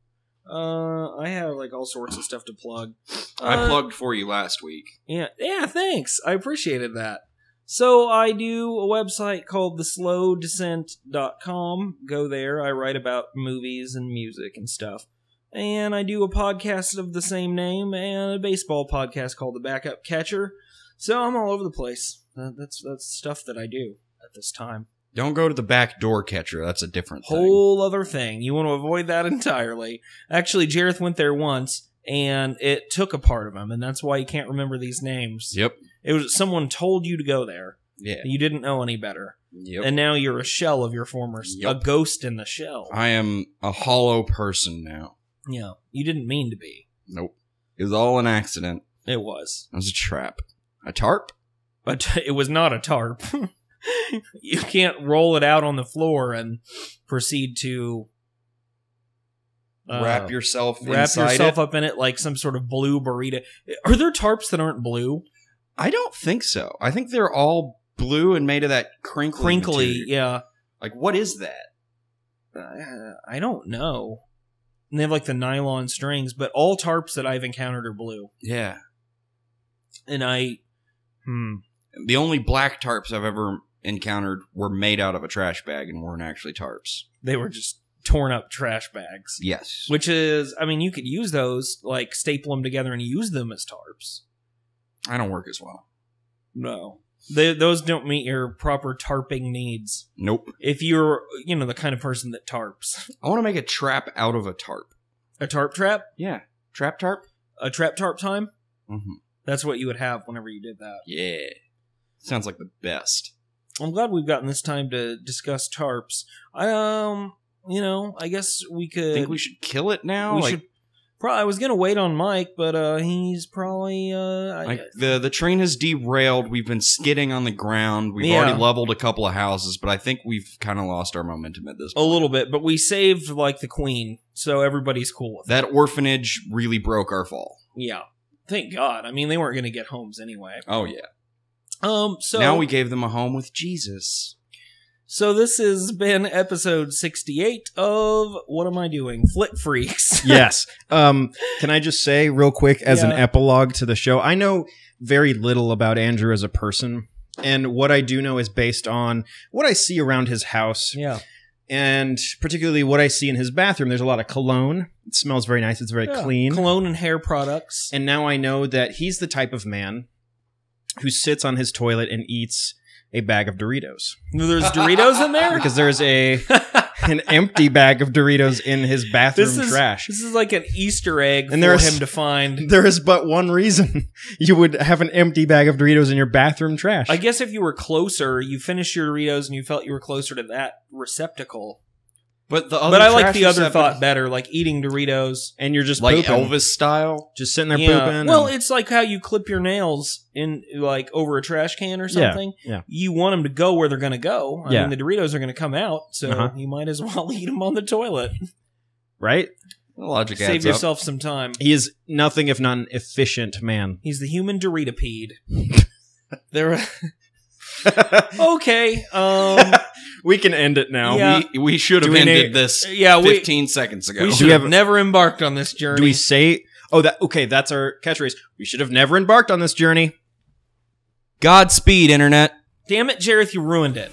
I have like all sorts of stuff to plug. I plugged for you last week. Yeah, thanks. I appreciated that. So I do a website called theslowdescent.com. Go there. I write about movies and music and stuff. And I do a podcast of the same name and a baseball podcast called The Backup Catcher. So I'm all over the place. That's stuff that I do at this time. Don't go to the back door catcher. That's a different thing. Whole other thing. You want to avoid that entirely. Actually, Jareth went there once, and it took a part of him, and that's why you can't remember these names. Yep. It was someone told you to go there. Yeah. You didn't know any better. Yep. And now you're a shell of your former... Yep. A ghost in the shell. I am a hollow person now. Yeah. You didn't mean to be. Nope. It was all an accident. It was. It was a trap. A tarp? But it was not a tarp. You can't roll it out on the floor and proceed to... wrap yourself up in it like some sort of blue burrito. Are there tarps that aren't blue? I don't think so. I think they're all blue and made of that crinkly material. Yeah. Like, what is that? I don't know. And they have like the nylon strings, but all tarps that I've encountered are blue. Yeah. And The only black tarps I've ever encountered were made out of a trash bag and weren't actually tarps. they were just torn up trash bags. Yes. Which is, I mean, you could use those, like staple them together and use them as tarps. I don't work as well. No. Those don't meet your proper tarping needs. Nope. If you're, the kind of person that tarps. I want to make a trap out of a tarp. A tarp trap? Yeah. Trap tarp? A trap tarp time? Mm-hmm. That's what you would have whenever you did that. Yeah. Sounds like the best. I'm glad we've gotten this time to discuss tarps. I guess we could. Think we should kill it now? We should. I was gonna wait on Mike, but he's probably the train has derailed. We've been skidding on the ground. We've Yeah. already leveled a couple of houses, but I think we've kind of lost our momentum at this a point. little bit. But we saved like the queen, so everybody's cool with it. That orphanage really broke our fall. Yeah, thank God. I mean, they weren't gonna get homes anyway. Oh yeah. So now we gave them a home with Jesus. So this has been episode 68 of What Am I Doing? Flick Freaks. Yes. Can I just say real quick as an Yeah. epilogue to the show, I know very little about Andrew as a person, and what I do know is based on what I see around his house, Yeah. and particularly what I see in his bathroom. There's a lot of cologne. It smells very nice. It's very clean. Cologne and hair products. And now I know that he's the type of man who sits on his toilet and eats a bag of Doritos. There's Doritos in there? Because there's an empty bag of Doritos in his bathroom trash. This is like an Easter egg And for there's- him to find. There is but one reason you would have an empty bag of Doritos in your bathroom trash. I guess if you were closer, you finished your Doritos and you felt you were closer to that receptacle. But the other But I like trash the other receptacle- thought better, like eating Doritos. And you're just like pooping. Elvis style. Just sitting there Yeah. pooping. Well, and- it's like how you clip your nails in like over a trash can or something. yeah. You want them to go where they're going to go. I Yeah. mean, the Doritos are going to come out, so Uh-huh. you might as well eat them on the toilet. right? The logic Save adds up. yourself some time. He is nothing if not an efficient man. He's the human Doritopede. There. Okay. We can end it now. Yeah. We should have Do we ended name- this Yeah, 15 seconds ago. we Do should we have have- never embarked on this journey. Do we say? Oh, that's our catchphrase. We should have never embarked on this journey. Godspeed, Internet. Damn it, Jareth, you ruined it.